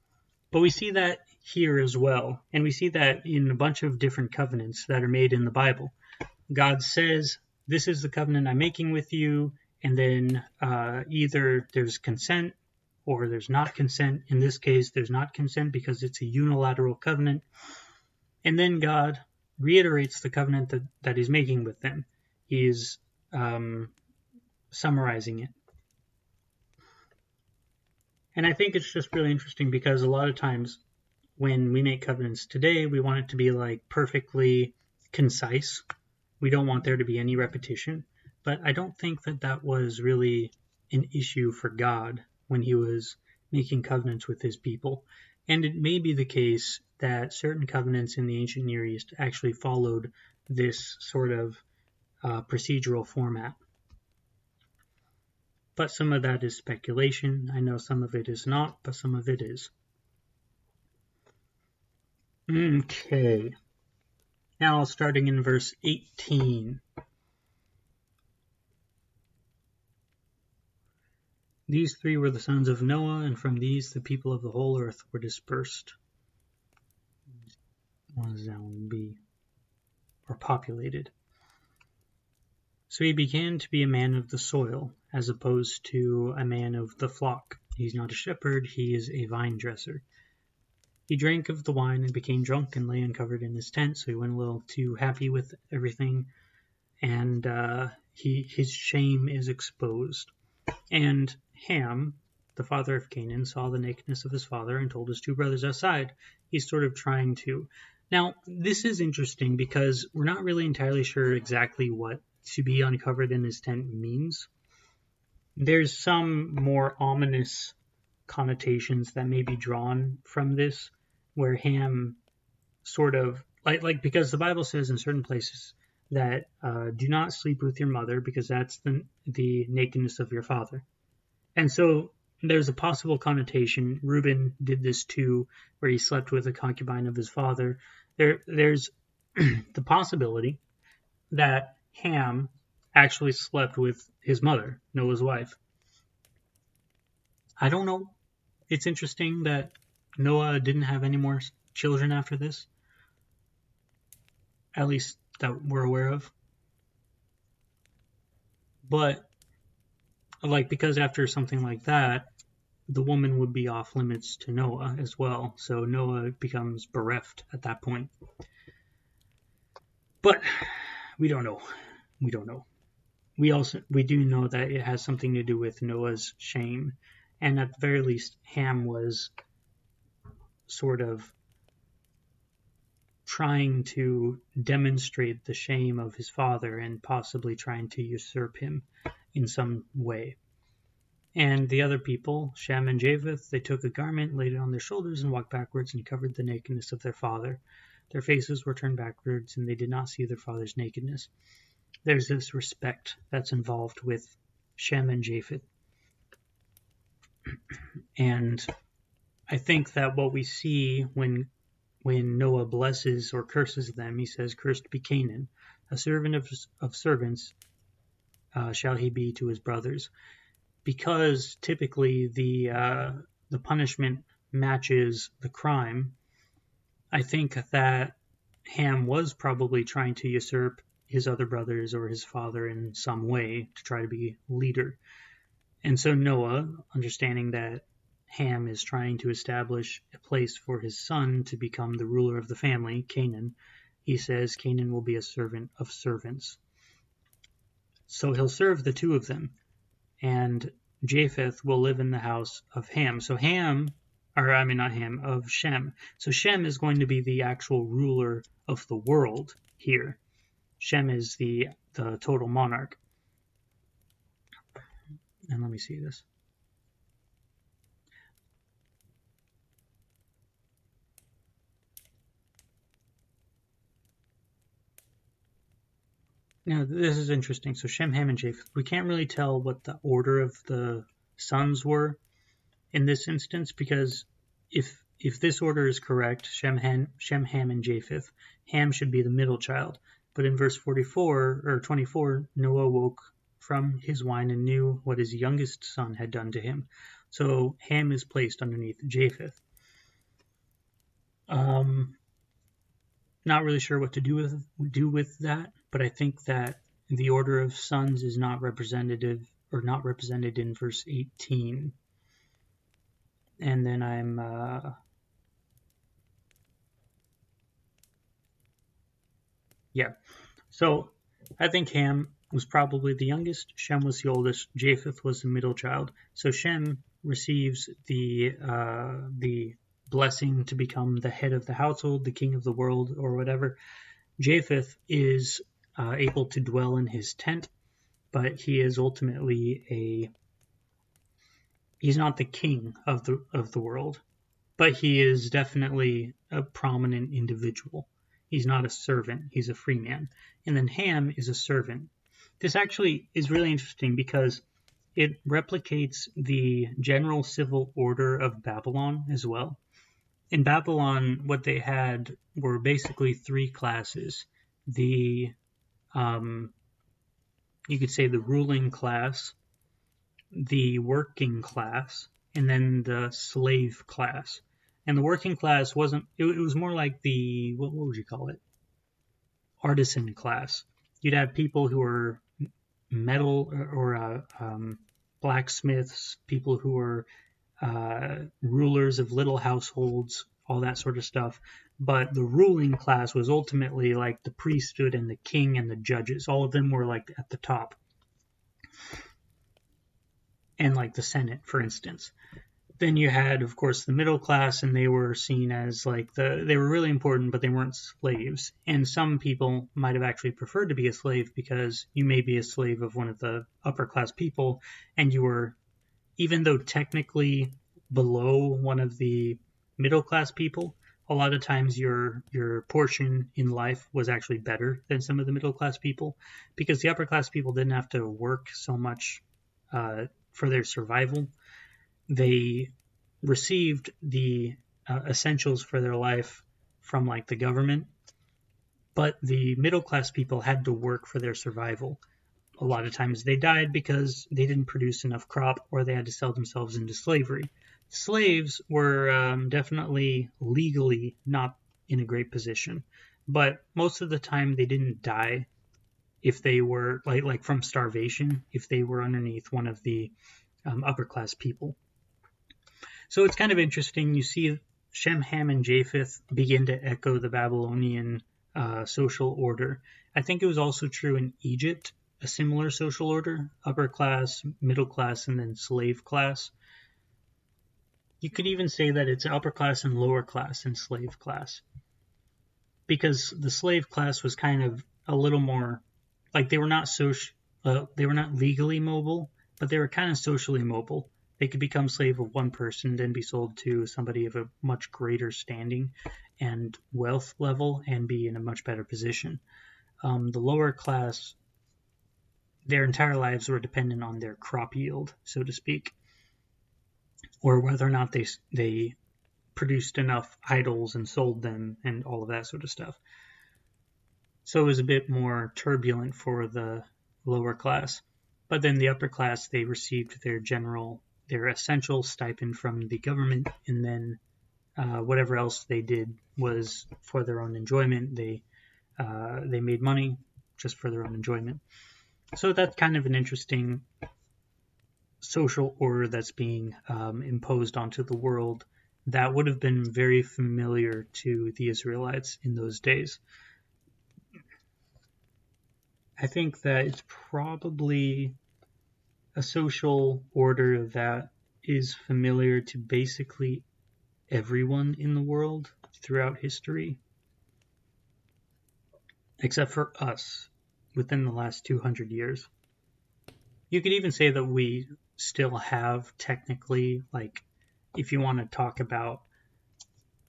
But we see that here as well, and we see that in a bunch of different covenants that are made in the Bible. God says, this is the covenant I'm making with you, and then either there's consent or there's not consent. In this case, there's not consent because it's a unilateral covenant. And then God reiterates the covenant that he's making with them. He's summarizing it. And I think it's just really interesting because a lot of times when we make covenants today, we want it to be like perfectly concise. We don't want there to be any repetition. But I don't think that was really an issue for God when he was making covenants with his people. And it may be the case that certain covenants in the ancient Near East actually followed this sort of procedural format. But some of that is speculation. I know some of it is not, but some of it is. Okay. Now starting in verse 18. These three were the sons of Noah, and from these the people of the whole earth were dispersed. What does that one be? Or populated. So he began to be a man of the soil, as opposed to a man of the flock. He's not a shepherd, he is a vine dresser. He drank of the wine and became drunk and lay uncovered in his tent, so he went a little too happy with everything, and his shame is exposed. And Ham, the father of Canaan, saw the nakedness of his father and told his two brothers outside. He's sort of trying to... Now, this is interesting because we're not really entirely sure exactly what to be uncovered in his tent means. There's some more ominous connotations that may be drawn from this, where Ham sort of like because the Bible says in certain places that do not sleep with your mother because that's the nakedness of your father, and so there's a possible connotation. Reuben did this too, where he slept with a concubine of his father. There's the possibility that Ham actually slept with his mother, Noah's wife. I don't know. It's interesting that Noah didn't have any more children after this, at least that we're aware of. But, like, because after something like that, the woman would be off limits to Noah as well. So Noah becomes bereft at that point. But we don't know. We don't know. We do know that it has something to do with Noah's shame. And at the very least, Ham was sort of trying to demonstrate the shame of his father and possibly trying to usurp him in some way. And the other people, Shem and Japheth, they took a garment, laid it on their shoulders, and walked backwards and covered the nakedness of their father. Their faces were turned backwards, and they did not see their father's nakedness. There's this respect that's involved with Shem and Japheth. And I think that what we see when Noah blesses or curses them, he says, "Cursed be Canaan, a servant of servants shall he be to his brothers." Because typically the punishment matches the crime, I think that Ham was probably trying to usurp his other brothers or his father in some way to try to be leader. And so Noah, understanding that Ham is trying to establish a place for his son to become the ruler of the family, Canaan, he says Canaan will be a servant of servants. So he'll serve the two of them. And Japheth will live in the house of Ham. So of Shem. So Shem is going to be the actual ruler of the world here. Shem is the total monarch. And let me see this. Now, this is interesting. So Shem, Ham, and Japheth. We can't really tell what the order of the sons were in this instance, because if this order is correct, Shem, Ham, and Japheth, Ham should be the middle child. But in verse 44 or 24, Noah woke from his wine and knew what his youngest son had done to him. So Ham is placed underneath Japheth. Not really sure what to do with that, but I think that the order of sons is not represented in verse 18. And then So I think Ham was probably the youngest, Shem was the oldest, Japheth was the middle child. So Shem receives the blessing to become the head of the household, the king of the world, or whatever. Japheth is able to dwell in his tent, but he is ultimately he's not the king of the world, but he is definitely a prominent individual. He's not a servant, he's a free man. And then Ham is a servant. This actually is really interesting because it replicates the general civil order of Babylon as well. In Babylon, what they had were basically three classes. You could say the ruling class, the working class, and then the slave class. And the working class it was more like what would you call it? Artisan class. You'd have people who were metal or blacksmiths, people who were rulers of little households, all that sort of stuff. But the ruling class was ultimately like the priesthood and the king and the judges. All of them were like at the top. And like the Senate, for instance. Then you had, of course, the middle class, and they were seen as like they were really important, but they weren't slaves. And some people might have actually preferred to be a slave because you may be a slave of one of the upper class people, and you were, even though technically below one of the middle class people, a lot of times your portion in life was actually better than some of the middle class people, because the upper class people didn't have to work so much for their survival. They received the essentials for their life from like the government, but the middle class people had to work for their survival. A lot of times they died because they didn't produce enough crop, or they had to sell themselves into slavery. Slaves were definitely legally not in a great position, but most of the time they didn't die if they were like from starvation if they were underneath one of the upper class people. So it's kind of interesting. You see Shem, Ham, and Japheth begin to echo the Babylonian social order. I think it was also true in Egypt, a similar social order: upper class, middle class, and then slave class. You could even say that it's upper class and lower class and slave class, because the slave class was kind of a little more like they were not legally mobile, but they were kind of socially mobile. They could become slave of one person, then be sold to somebody of a much greater standing and wealth level, and be in a much better position. The lower class, their entire lives were dependent on their crop yield, so to speak, or whether or not they produced enough idols and sold them, and all of that sort of stuff. So it was a bit more turbulent for the lower class. But then the upper class, they received their essential stipend from the government, and then whatever else they did was for their own enjoyment. They made money just for their own enjoyment. So that's kind of an interesting social order that's being imposed onto the world that would have been very familiar to the Israelites in those days. I think that it's probably a social order that is familiar to basically everyone in the world throughout history, except for us within the last 200 years. You could even say that we still have technically, like, if you want to talk about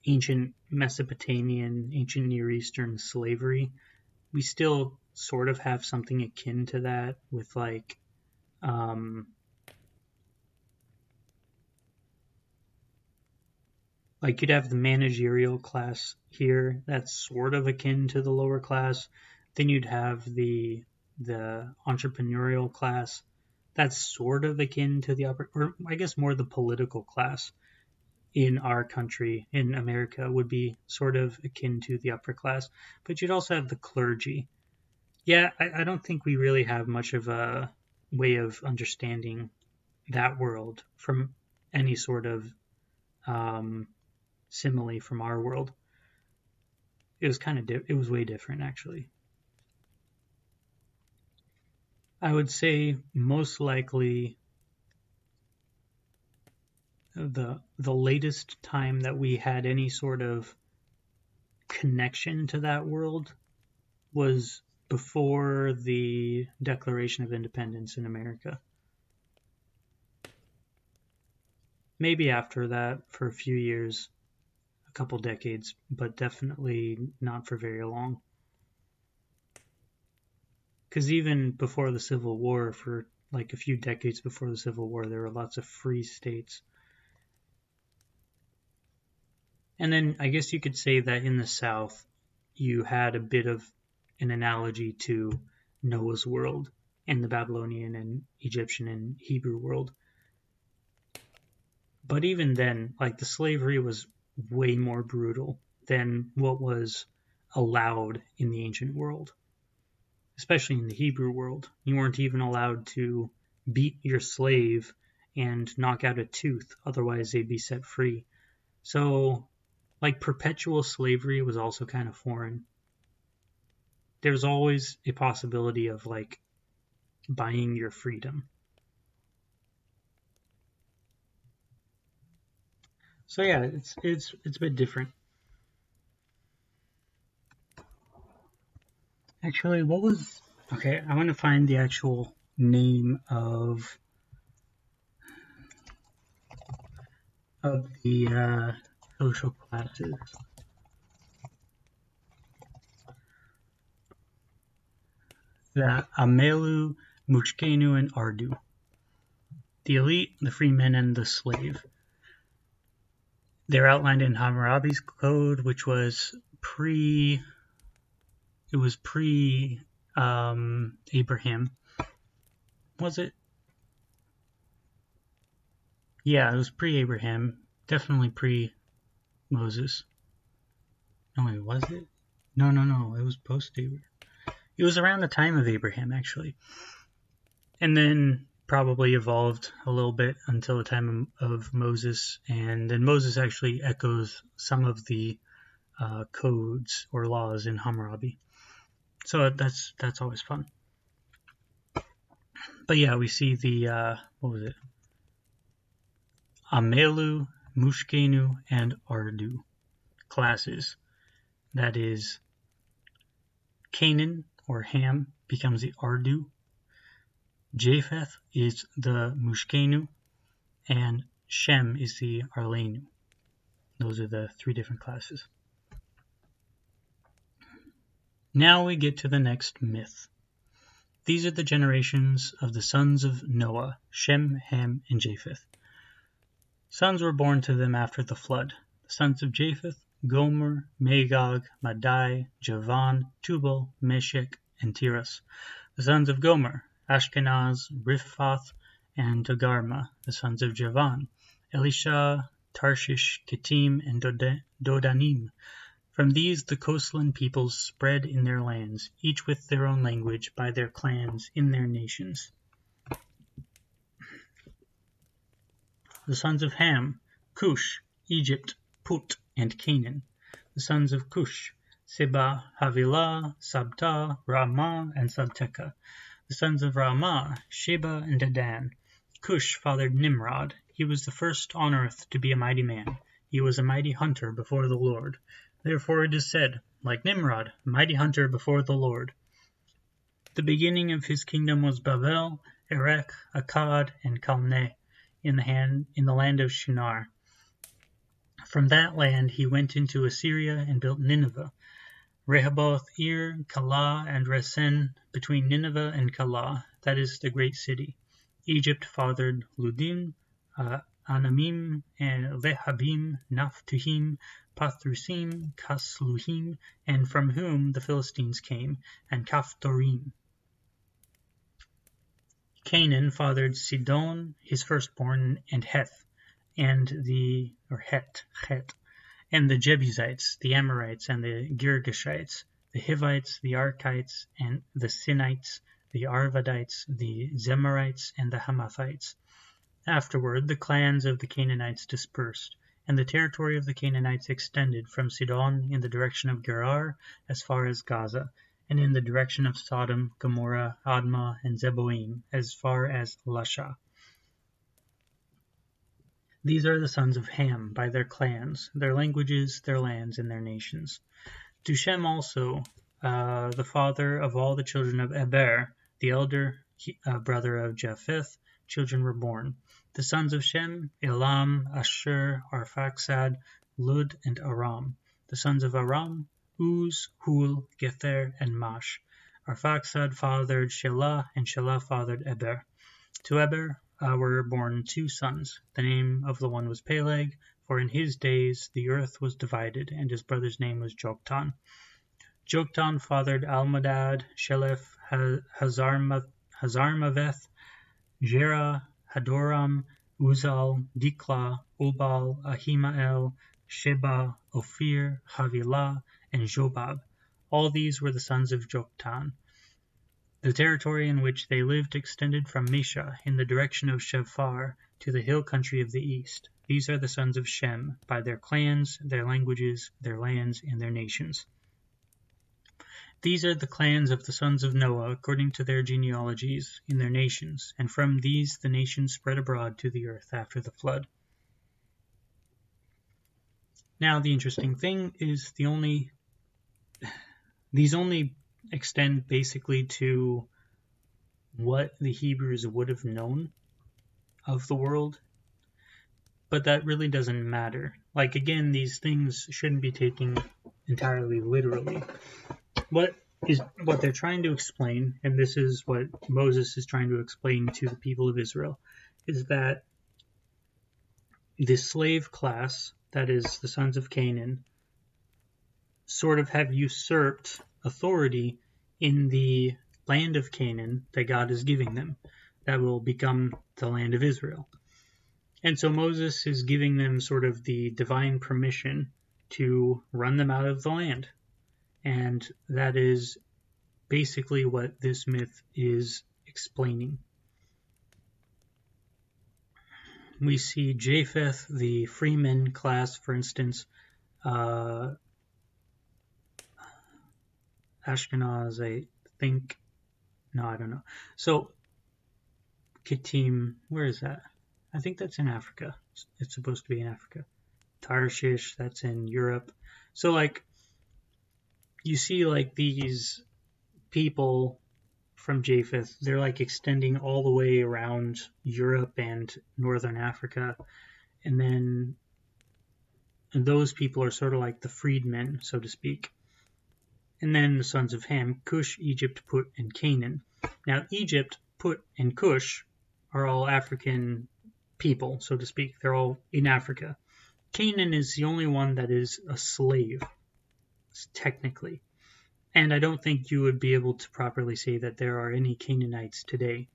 ancient Mesopotamian, ancient Near Eastern slavery, we still sort of have something akin to that with like you'd have the managerial class here that's sort of akin to the lower class. Then you'd have the entrepreneurial class that's sort of akin to the upper, or I guess more the political class in our country, in America, would be sort of akin to the upper class. But you'd also have the clergy. Yeah, I don't think we really have much of a way of understanding that world from any sort of simile from our world. It was it was way different, actually. I would say most likely the latest time that we had any sort of connection to that world was before the Declaration of Independence in America. Maybe after that for a few years, a couple decades, but definitely not for very long. Because even before the Civil War, for like a few decades before the Civil War, there were lots of free states. And then I guess you could say that in the South, you had a bit of an analogy to Noah's world and the Babylonian and Egyptian and Hebrew world. But even then, like, the slavery was way more brutal than what was allowed in the ancient world, especially in the Hebrew world. You weren't even allowed to beat your slave and knock out a tooth, otherwise they'd be set free. So, like, perpetual slavery was also kind of foreign. There's always a possibility of, like, buying your freedom. So yeah, it's a bit different. Actually, what was okay? I want to find the actual name of the social classes. The Amelu, Muchkenu, and Ardu. The elite, the free men, and the slave. They're outlined in Hammurabi's code, which was pre Abraham. Was it? Yeah, it was pre-Abraham. Definitely pre-Moses. No, wait, was it? No. It was post-Abraham. It was around the time of Abraham, actually. And then probably evolved a little bit until the time of Moses. And then Moses actually echoes some of the codes or laws in Hammurabi. So that's always fun. But yeah, we see the, what was it? Amelu, Mushkenu, and Ardu classes. That is, Canaan or Ham becomes the Ardu, Japheth is the Mushkenu, and Shem is the Arlenu. Those are the three different classes. Now we get to the next myth. These are the generations of the sons of Noah, Shem, Ham, and Japheth. Sons were born to them after the flood. The sons of Japheth, Gomer, Magog, Madai, Javan, Tubal, Meshech, and Tiras. The sons of Gomer, Ashkenaz, Riphath, and Togarma. The sons of Javan, Elisha, Tarshish, Kittim, and Dodanim. From these the coastland peoples spread in their lands, each with their own language, by their clans, in their nations. The sons of Ham, Cush, Egypt, Put, and Canaan. The sons of Cush, Seba, Havilah, Sabta, Ramah, and Sabteka. The sons of Ramah, Sheba, and Dedan. Cush fathered Nimrod. He was the first on earth to be a mighty man. He was a mighty hunter before the Lord. Therefore it is said, like Nimrod, mighty hunter before the Lord. The beginning of his kingdom was Babel, Erech, Akkad, and Calneh, in the land of Shinar. From that land he went into Assyria and built Nineveh, Rehoboth, Ir, Calah, and Resen, between Nineveh and Calah, that is the great city. Egypt fathered Ludim, Anamim, and Lehabim, Naphtuhim, Pathrusim, Casluhim, and from whom the Philistines came, and Caphtorim. Canaan fathered Sidon, his firstborn, and Heth, and Het, and the Jebusites, the Amorites, and the Girgashites, the Hivites, the Arkites, and the Sinites, the Arvadites, the Zemarites, and the Hamathites. Afterward, the clans of the Canaanites dispersed, and the territory of the Canaanites extended from Sidon in the direction of Gerar as far as Gaza, and in the direction of Sodom, Gomorrah, Admah, and Zeboim as far as Lasha. These are the sons of Ham by their clans, their languages, their lands, and their nations. To Shem also, the father of all the children of Eber, the elder brother of Japheth, children were born. The sons of Shem, Elam, Ashur, Arphaxad, Lud, and Aram. The sons of Aram, Uz, Hul, Gether, and Mash. Arphaxad fathered Shelah, and Shelah fathered Eber. To Eber were born two sons. The name of the one was Peleg, for in his days the earth was divided, and his brother's name was Joktan. Joktan fathered Almodad, Sheleph, Hazarmaveth, Jerah, Hadoram, Uzal, Dikla, Obal, Ahimael, Sheba, Ophir, Havilah, and Jobab. All these were the sons of Joktan. The territory in which they lived extended from Mesha in the direction of Shephar to the hill country of the east. These are the sons of Shem, by their clans, their languages, their lands, and their nations. These are the clans of the sons of Noah according to their genealogies, in their nations, and from these the nations spread abroad to the earth after the flood. Now, the interesting thing is these only extend basically to what the Hebrews would have known of the world, but that really doesn't matter. Like, again, these things shouldn't be taken entirely literally. What they're trying to explain, and this is what Moses is trying to explain to the people of Israel, is that the slave class, that is the sons of Canaan, sort of have usurped authority in the land of Canaan that God is giving them, that will become the land of Israel. And so Moses is giving them sort of the divine permission to run them out of the land. And that is basically what this myth is explaining. We see Japheth, the freeman class, for instance, Ashkenaz, I think. No, I don't know. So, Kittim, where is that? I think that's in Africa. It's supposed to be in Africa. Tarshish, that's in Europe. So, like, you see, like, these people from Japheth, they're, like, extending all the way around Europe and Northern Africa. And then those people are sort of like the freedmen, so to speak. And then the sons of Ham, Cush, Egypt, Put, and Canaan. Now, Egypt, Put, and Cush are all African people, so to speak. They're all in Africa. Canaan is the only one that is a slave, technically. And I don't think you would be able to properly say that there are any Canaanites today.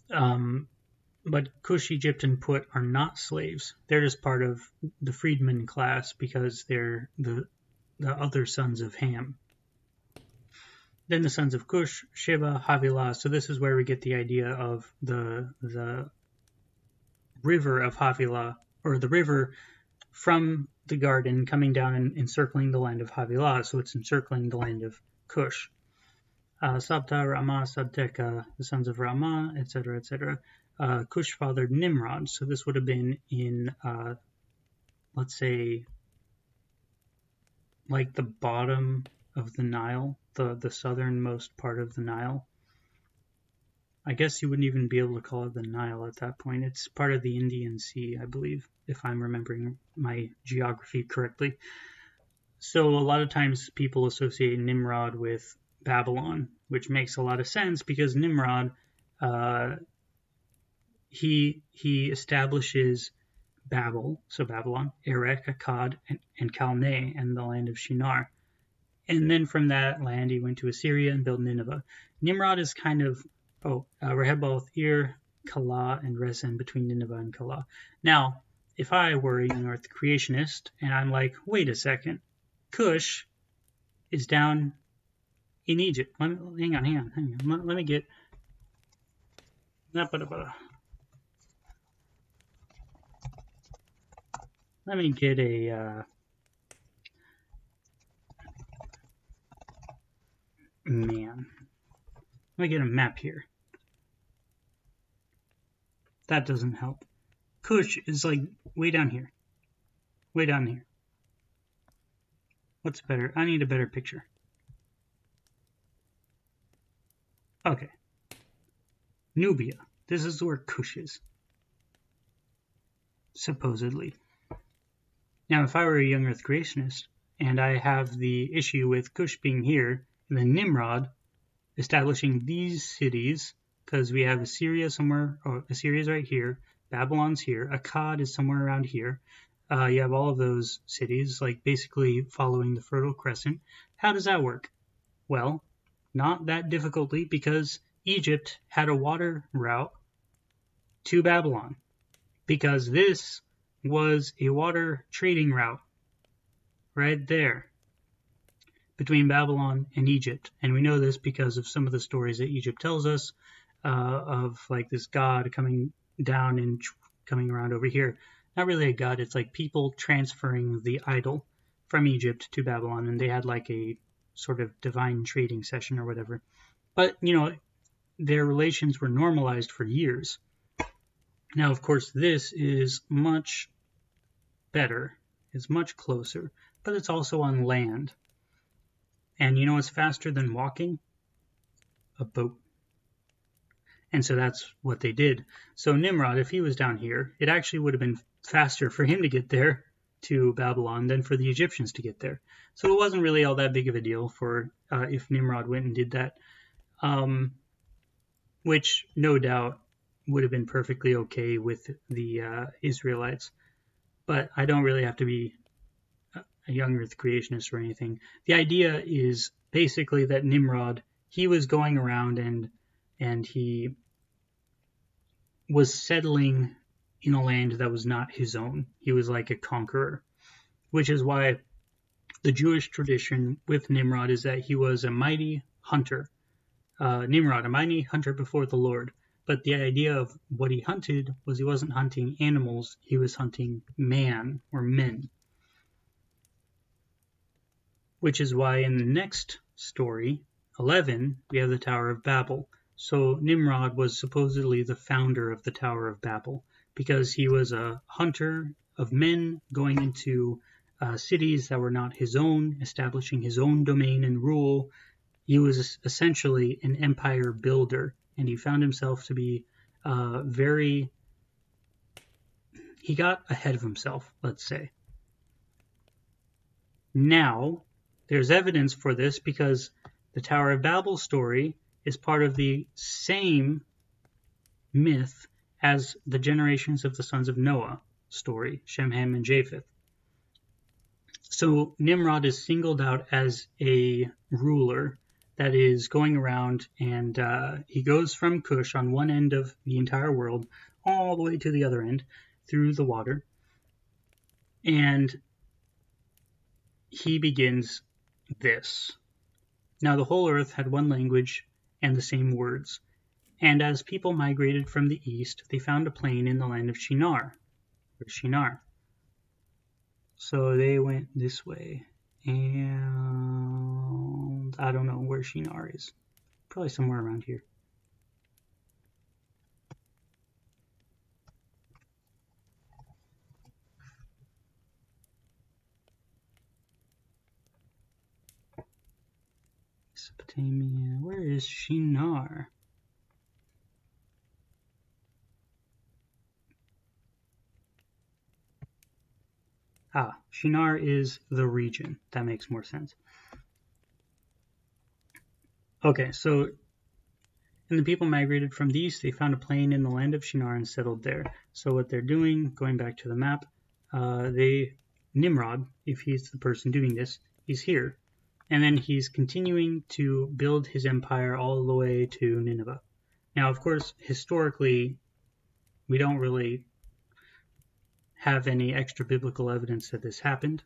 But Cush, Egypt, and Put are not slaves. They're just part of the freedman class because they're the other sons of Ham. Then the sons of Cush, Sheba, Havilah. So this is where we get the idea of the river of Havilah, or the river from the garden coming down and encircling the land of Havilah. So it's encircling the land of Cush. Sabta, Ramah, Sabteka, the sons of Ramah, etc., etc. Cush fathered Nimrod. So this would have been in, let's say, like the bottom of the Nile, the southernmost part of the Nile. I guess you wouldn't even be able to call it the Nile at that point. It's part of the Indian Sea, I believe, if I'm remembering my geography correctly. So a lot of times people associate Nimrod with Babylon, which makes a lot of sense because Nimrod, he establishes Babel, so Babylon, Erech, Akkad, and Calneh, and the land of Shinar. And then from that land he went to Assyria and built Nineveh. Nimrod is kind of, Rehoboth, Ir, Calah, and Resen, between Nineveh and Calah. Now, if I were a young earth creationist, and I'm like, wait a second, Cush is down in Egypt. Hang on. Let me get... Let me get a... Man. Let me get a map here. That doesn't help. Cush is like way down here. Way down here. What's better? I need a better picture. Okay. Nubia. This is where Cush is. Supposedly. Now, if I were a young earth creationist, and I have the issue with Cush being here, and then Nimrod establishing these cities, because we have Assyria somewhere, or Assyria's right here, Babylon's here, Akkad is somewhere around here. You have all of those cities, like basically following the Fertile Crescent. How does that work? Well, not that difficultly, because Egypt had a water route to Babylon, because this was a water trading route right there between Babylon and Egypt. And we know this because of some of the stories that Egypt tells us of like this god coming down and coming around over here. Not really a god, it's like people transferring the idol from Egypt to Babylon, and they had like a sort of divine trading session or whatever. But, you know, their relations were normalized for years. Now, of course, this is much better. It's much closer, but it's also on land. And you know what's faster than walking? A boat. And so that's what they did. So Nimrod, if he was down here, it actually would have been faster for him to get there to Babylon than for the Egyptians to get there. So it wasn't really all that big of a deal for if Nimrod went and did that, which no doubt would have been perfectly okay with the Israelites. But I don't really have to be a young earth creationist or anything. The idea is basically that Nimrod, he was going around and he was settling in a land that was not his own. He was like a conqueror, which is why the Jewish tradition with Nimrod is that he was a mighty hunter. Nimrod, a mighty hunter before the Lord. But the idea of what he hunted was he wasn't hunting animals, he was hunting man or men. Which is why in the next story, 11, we have the Tower of Babel. So Nimrod was supposedly the founder of the Tower of Babel because he was a hunter of men going into cities that were not his own, establishing his own domain and rule. He was essentially an empire builder, and he found himself to be he got ahead of himself, let's say. Now, there's evidence for this because the Tower of Babel story is part of the same myth as the generations of the sons of Noah story, Shem, Ham, and Japheth. So Nimrod is singled out as a ruler that is going around, and he goes from Cush on one end of the entire world all the way to the other end through the water, and he begins this. Now the whole earth had one language and the same words. And as people migrated from the east, they found a plain in the land of Shinar. Where's Shinar? So they went this way. And I don't know where Shinar is. Probably somewhere around here. Mesopotamia. Where is Shinar? Shinar is the region. That makes more sense. Okay, so and the people migrated from the east. They found a plain in the land of Shinar and settled there. So what they're doing, going back to the map, Nimrod, if he's the person doing this, he's here. And then he's continuing to build his empire all the way to Nineveh. Now, of course, historically, we don't really have any extra biblical evidence that this happened.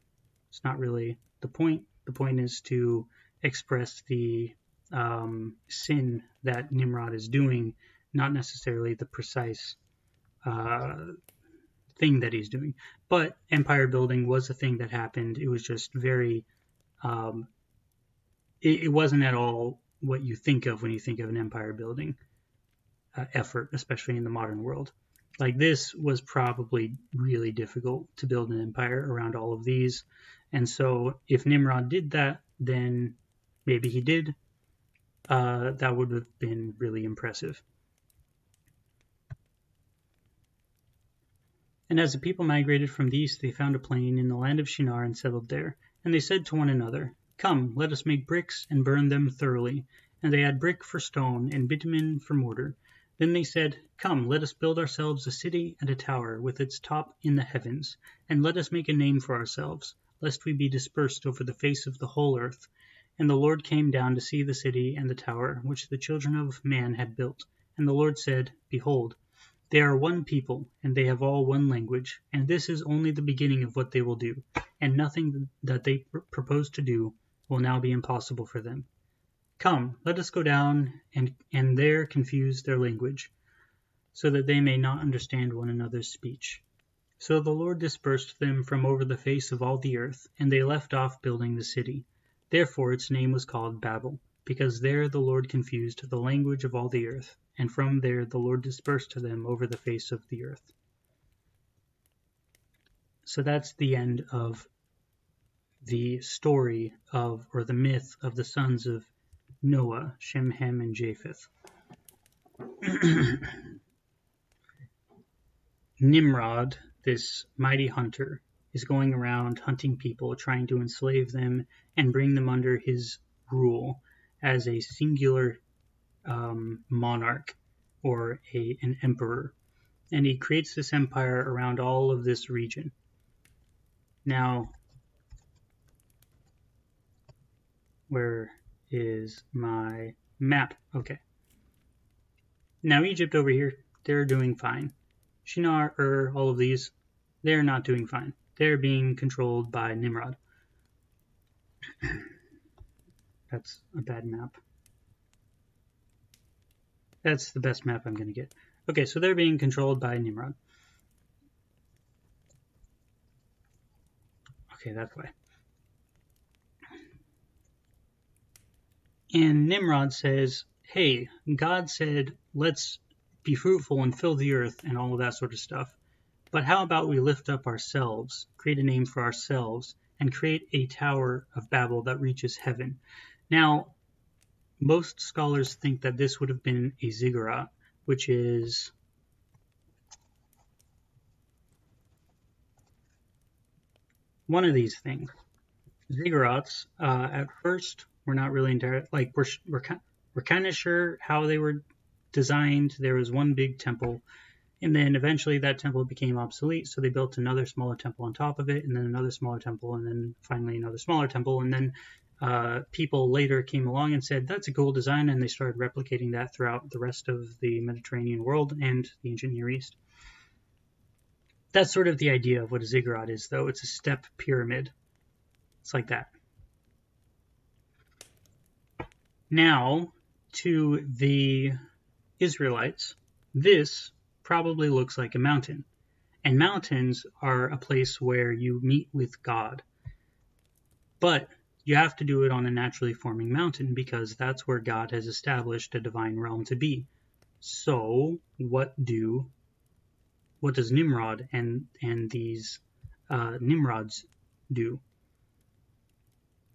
It's not really the point. The point is to express the sin that Nimrod is doing, not necessarily the precise thing that he's doing. But empire building was a thing that happened. It was just very, it wasn't at all what you think of when you think of an empire building effort, especially in the modern world. Like this was probably really difficult to build an empire around all of these. And so if Nimrod did that, then maybe he did. That would have been really impressive. And as the people migrated from the east, they found a plain in the land of Shinar and settled there. And they said to one another, "Come, let us make bricks and burn them thoroughly." And they had brick for stone and bitumen for mortar. Then they said, "Come, let us build ourselves a city and a tower with its top in the heavens, and let us make a name for ourselves, lest we be dispersed over the face of the whole earth." And the Lord came down to see the city and the tower, which the children of man had built. And the Lord said, "Behold, they are one people, and they have all one language, and this is only the beginning of what they will do, and nothing that they propose to do will now be impossible for them. Come, let us go down and there confuse their language, so that they may not understand one another's speech." So the Lord dispersed them from over the face of all the earth, and they left off building the city. Therefore its name was called Babel, because there the Lord confused the language of all the earth, and from there the Lord dispersed them over the face of the earth. So that's the end of the story of, or the myth of, the sons of Noah, Shem, Ham, and Japheth. Nimrod, this mighty hunter, is going around hunting people, trying to enslave them and bring them under his rule as a singular monarch or an emperor. And he creates this empire around all of this region. Now, where is my map? Okay. Now Egypt over here, they're doing fine. Shinar, all of these, they're not doing fine. They're being controlled by Nimrod. That's a bad map. That's the best map I'm going to get. Okay, so they're being controlled by Nimrod. Okay, that way. And Nimrod says, hey, God said, let's be fruitful and fill the earth and all of that sort of stuff. But how about we lift up ourselves, create a name for ourselves, and create a Tower of Babel that reaches heaven? Now, most scholars think that this would have been a ziggurat, which is one of these things. Ziggurats, at first, we're not really entirely, like, we're kind of sure how they were designed. There was one big temple, and then eventually that temple became obsolete, so they built another smaller temple on top of it, and then another smaller temple, and then finally another smaller temple, and then people later came along and said, that's a cool design, and they started replicating that throughout the rest of the Mediterranean world and the ancient Near East. That's sort of the idea of what a ziggurat is, though. It's a step pyramid. It's like that. Now, to the Israelites, this probably looks like a mountain. And mountains are a place where you meet with God. But you have to do it on a naturally forming mountain because that's where God has established a divine realm to be. So, what does Nimrod and these Nimrods do?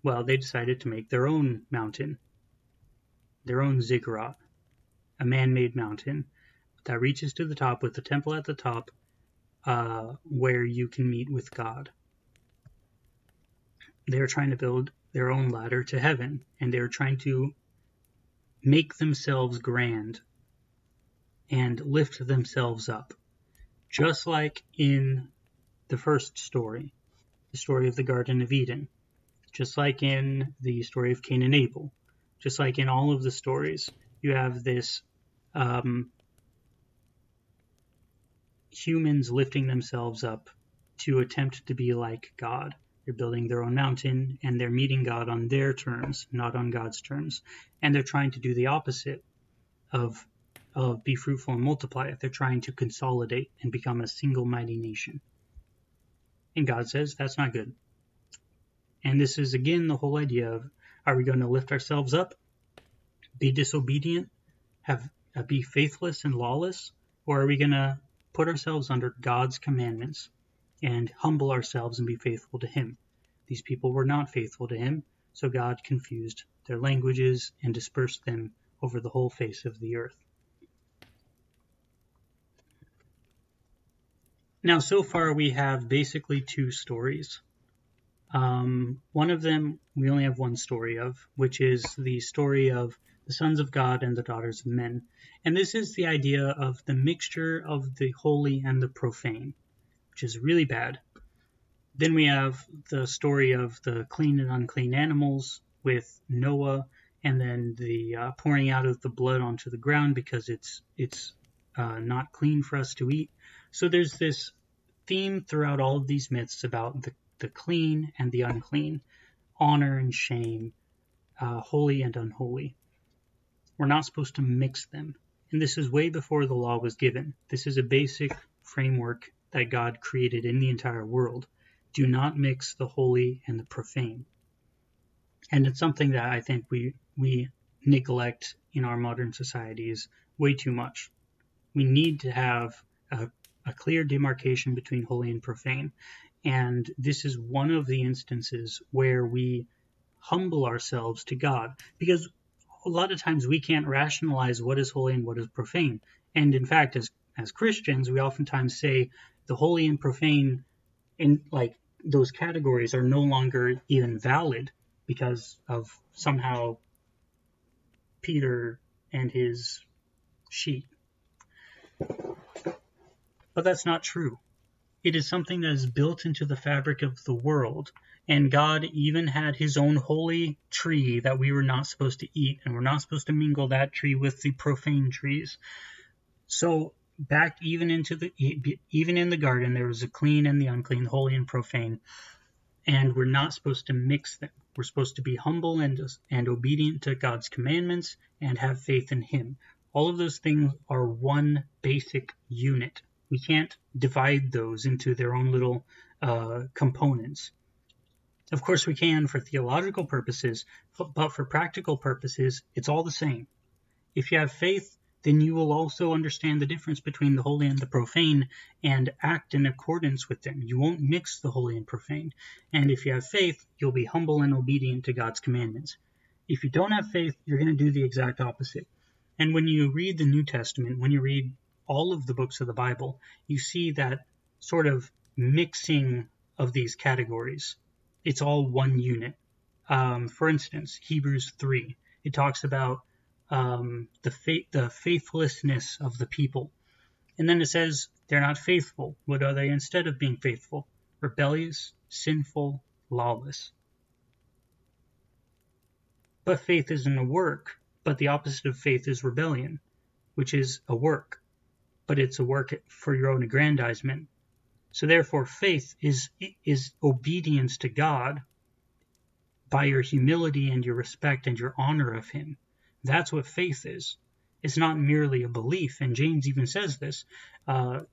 Well, they decided to make their own mountain, their own ziggurat, a man-made mountain that reaches to the top with the temple at the top, where you can meet with God. They're trying to build their own ladder to heaven, and they're trying to make themselves grand and lift themselves up. Just like in the first story, the story of the Garden of Eden, just like in the story of Cain and Abel, just like in all of the stories, you have this humans lifting themselves up to attempt to be like God. They're building their own mountain, and they're meeting God on their terms, not on God's terms. And they're trying to do the opposite of be fruitful and multiply. They're trying to consolidate and become a single mighty nation. And God says that's not good. And this is, again, the whole idea of, are we going to lift ourselves up, be disobedient, be faithless and lawless, or are we going to put ourselves under God's commandments and humble ourselves and be faithful to Him? These people were not faithful to Him, so God confused their languages and dispersed them over the whole face of the earth. Now, so far we have basically two stories. One of them we only have one story of, which is the story of the sons of God and the daughters of men. And this is the idea of the mixture of the holy and the profane, which is really bad. Then we have the story of the clean and unclean animals with Noah, and then the pouring out of the blood onto the ground because it's not clean for us to eat. So there's this theme throughout all of these myths about the clean and the unclean, honor and shame, holy and unholy. We're not supposed to mix them. And this is way before the law was given. This is a basic framework that God created in the entire world. Do not mix the holy and the profane. And it's something that I think we neglect in our modern societies way too much. We need to have a clear demarcation between holy and profane. And this is one of the instances where we humble ourselves to God, because a lot of times we can't rationalize what is holy and what is profane. And in fact, as Christians, we oftentimes say the holy and profane in like those categories are no longer even valid because of somehow Peter and his sheep. But that's not true. It is something that is built into the fabric of the world. And God even had his own holy tree that we were not supposed to eat, and we're not supposed to mingle that tree with the profane trees. So back even in the garden, there was the clean and the unclean, the holy and profane, and we're not supposed to mix them. We're supposed to be humble and obedient to God's commandments and have faith in him. All of those things are one basic unit. We can't divide those into their own little components. Of course, we can for theological purposes, but for practical purposes, it's all the same. If you have faith, then you will also understand the difference between the holy and the profane and act in accordance with them. You won't mix the holy and profane. And if you have faith, you'll be humble and obedient to God's commandments. If you don't have faith, you're going to do the exact opposite. And when you read the New Testament, when you read all of the books of the Bible, you see that sort of mixing of these categories. It's all one unit. For instance, Hebrews 3, it talks about the faithlessness of the people. And then it says they're not faithful. What are they instead of being faithful? Rebellious, sinful, lawless. But faith isn't a work, but the opposite of faith is rebellion, which is a work, but it's a work for your own aggrandizement. So therefore, faith is obedience to God by your humility and your respect and your honor of him. That's what faith is. It's not merely a belief, and James even says this.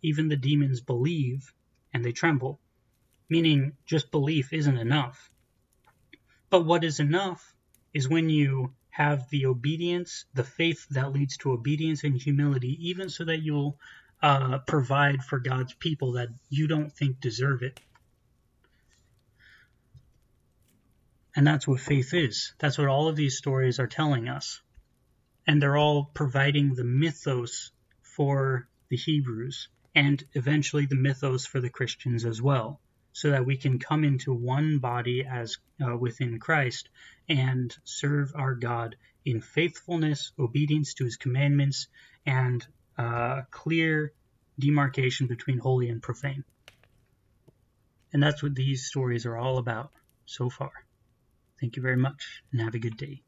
Even the demons believe and they tremble, meaning just belief isn't enough. But what is enough is when you have the obedience, the faith that leads to obedience and humility, even so that you'll provide for God's people that you don't think deserve it. And that's what faith is. That's what all of these stories are telling us. And they're all providing the mythos for the Hebrews and eventually the mythos for the Christians as well, so that we can come into one body as within Christ and serve our God in faithfulness, obedience to his commandments, and clear demarcation between holy and profane. And that's what these stories are all about so far. Thank you very much, and have a good day.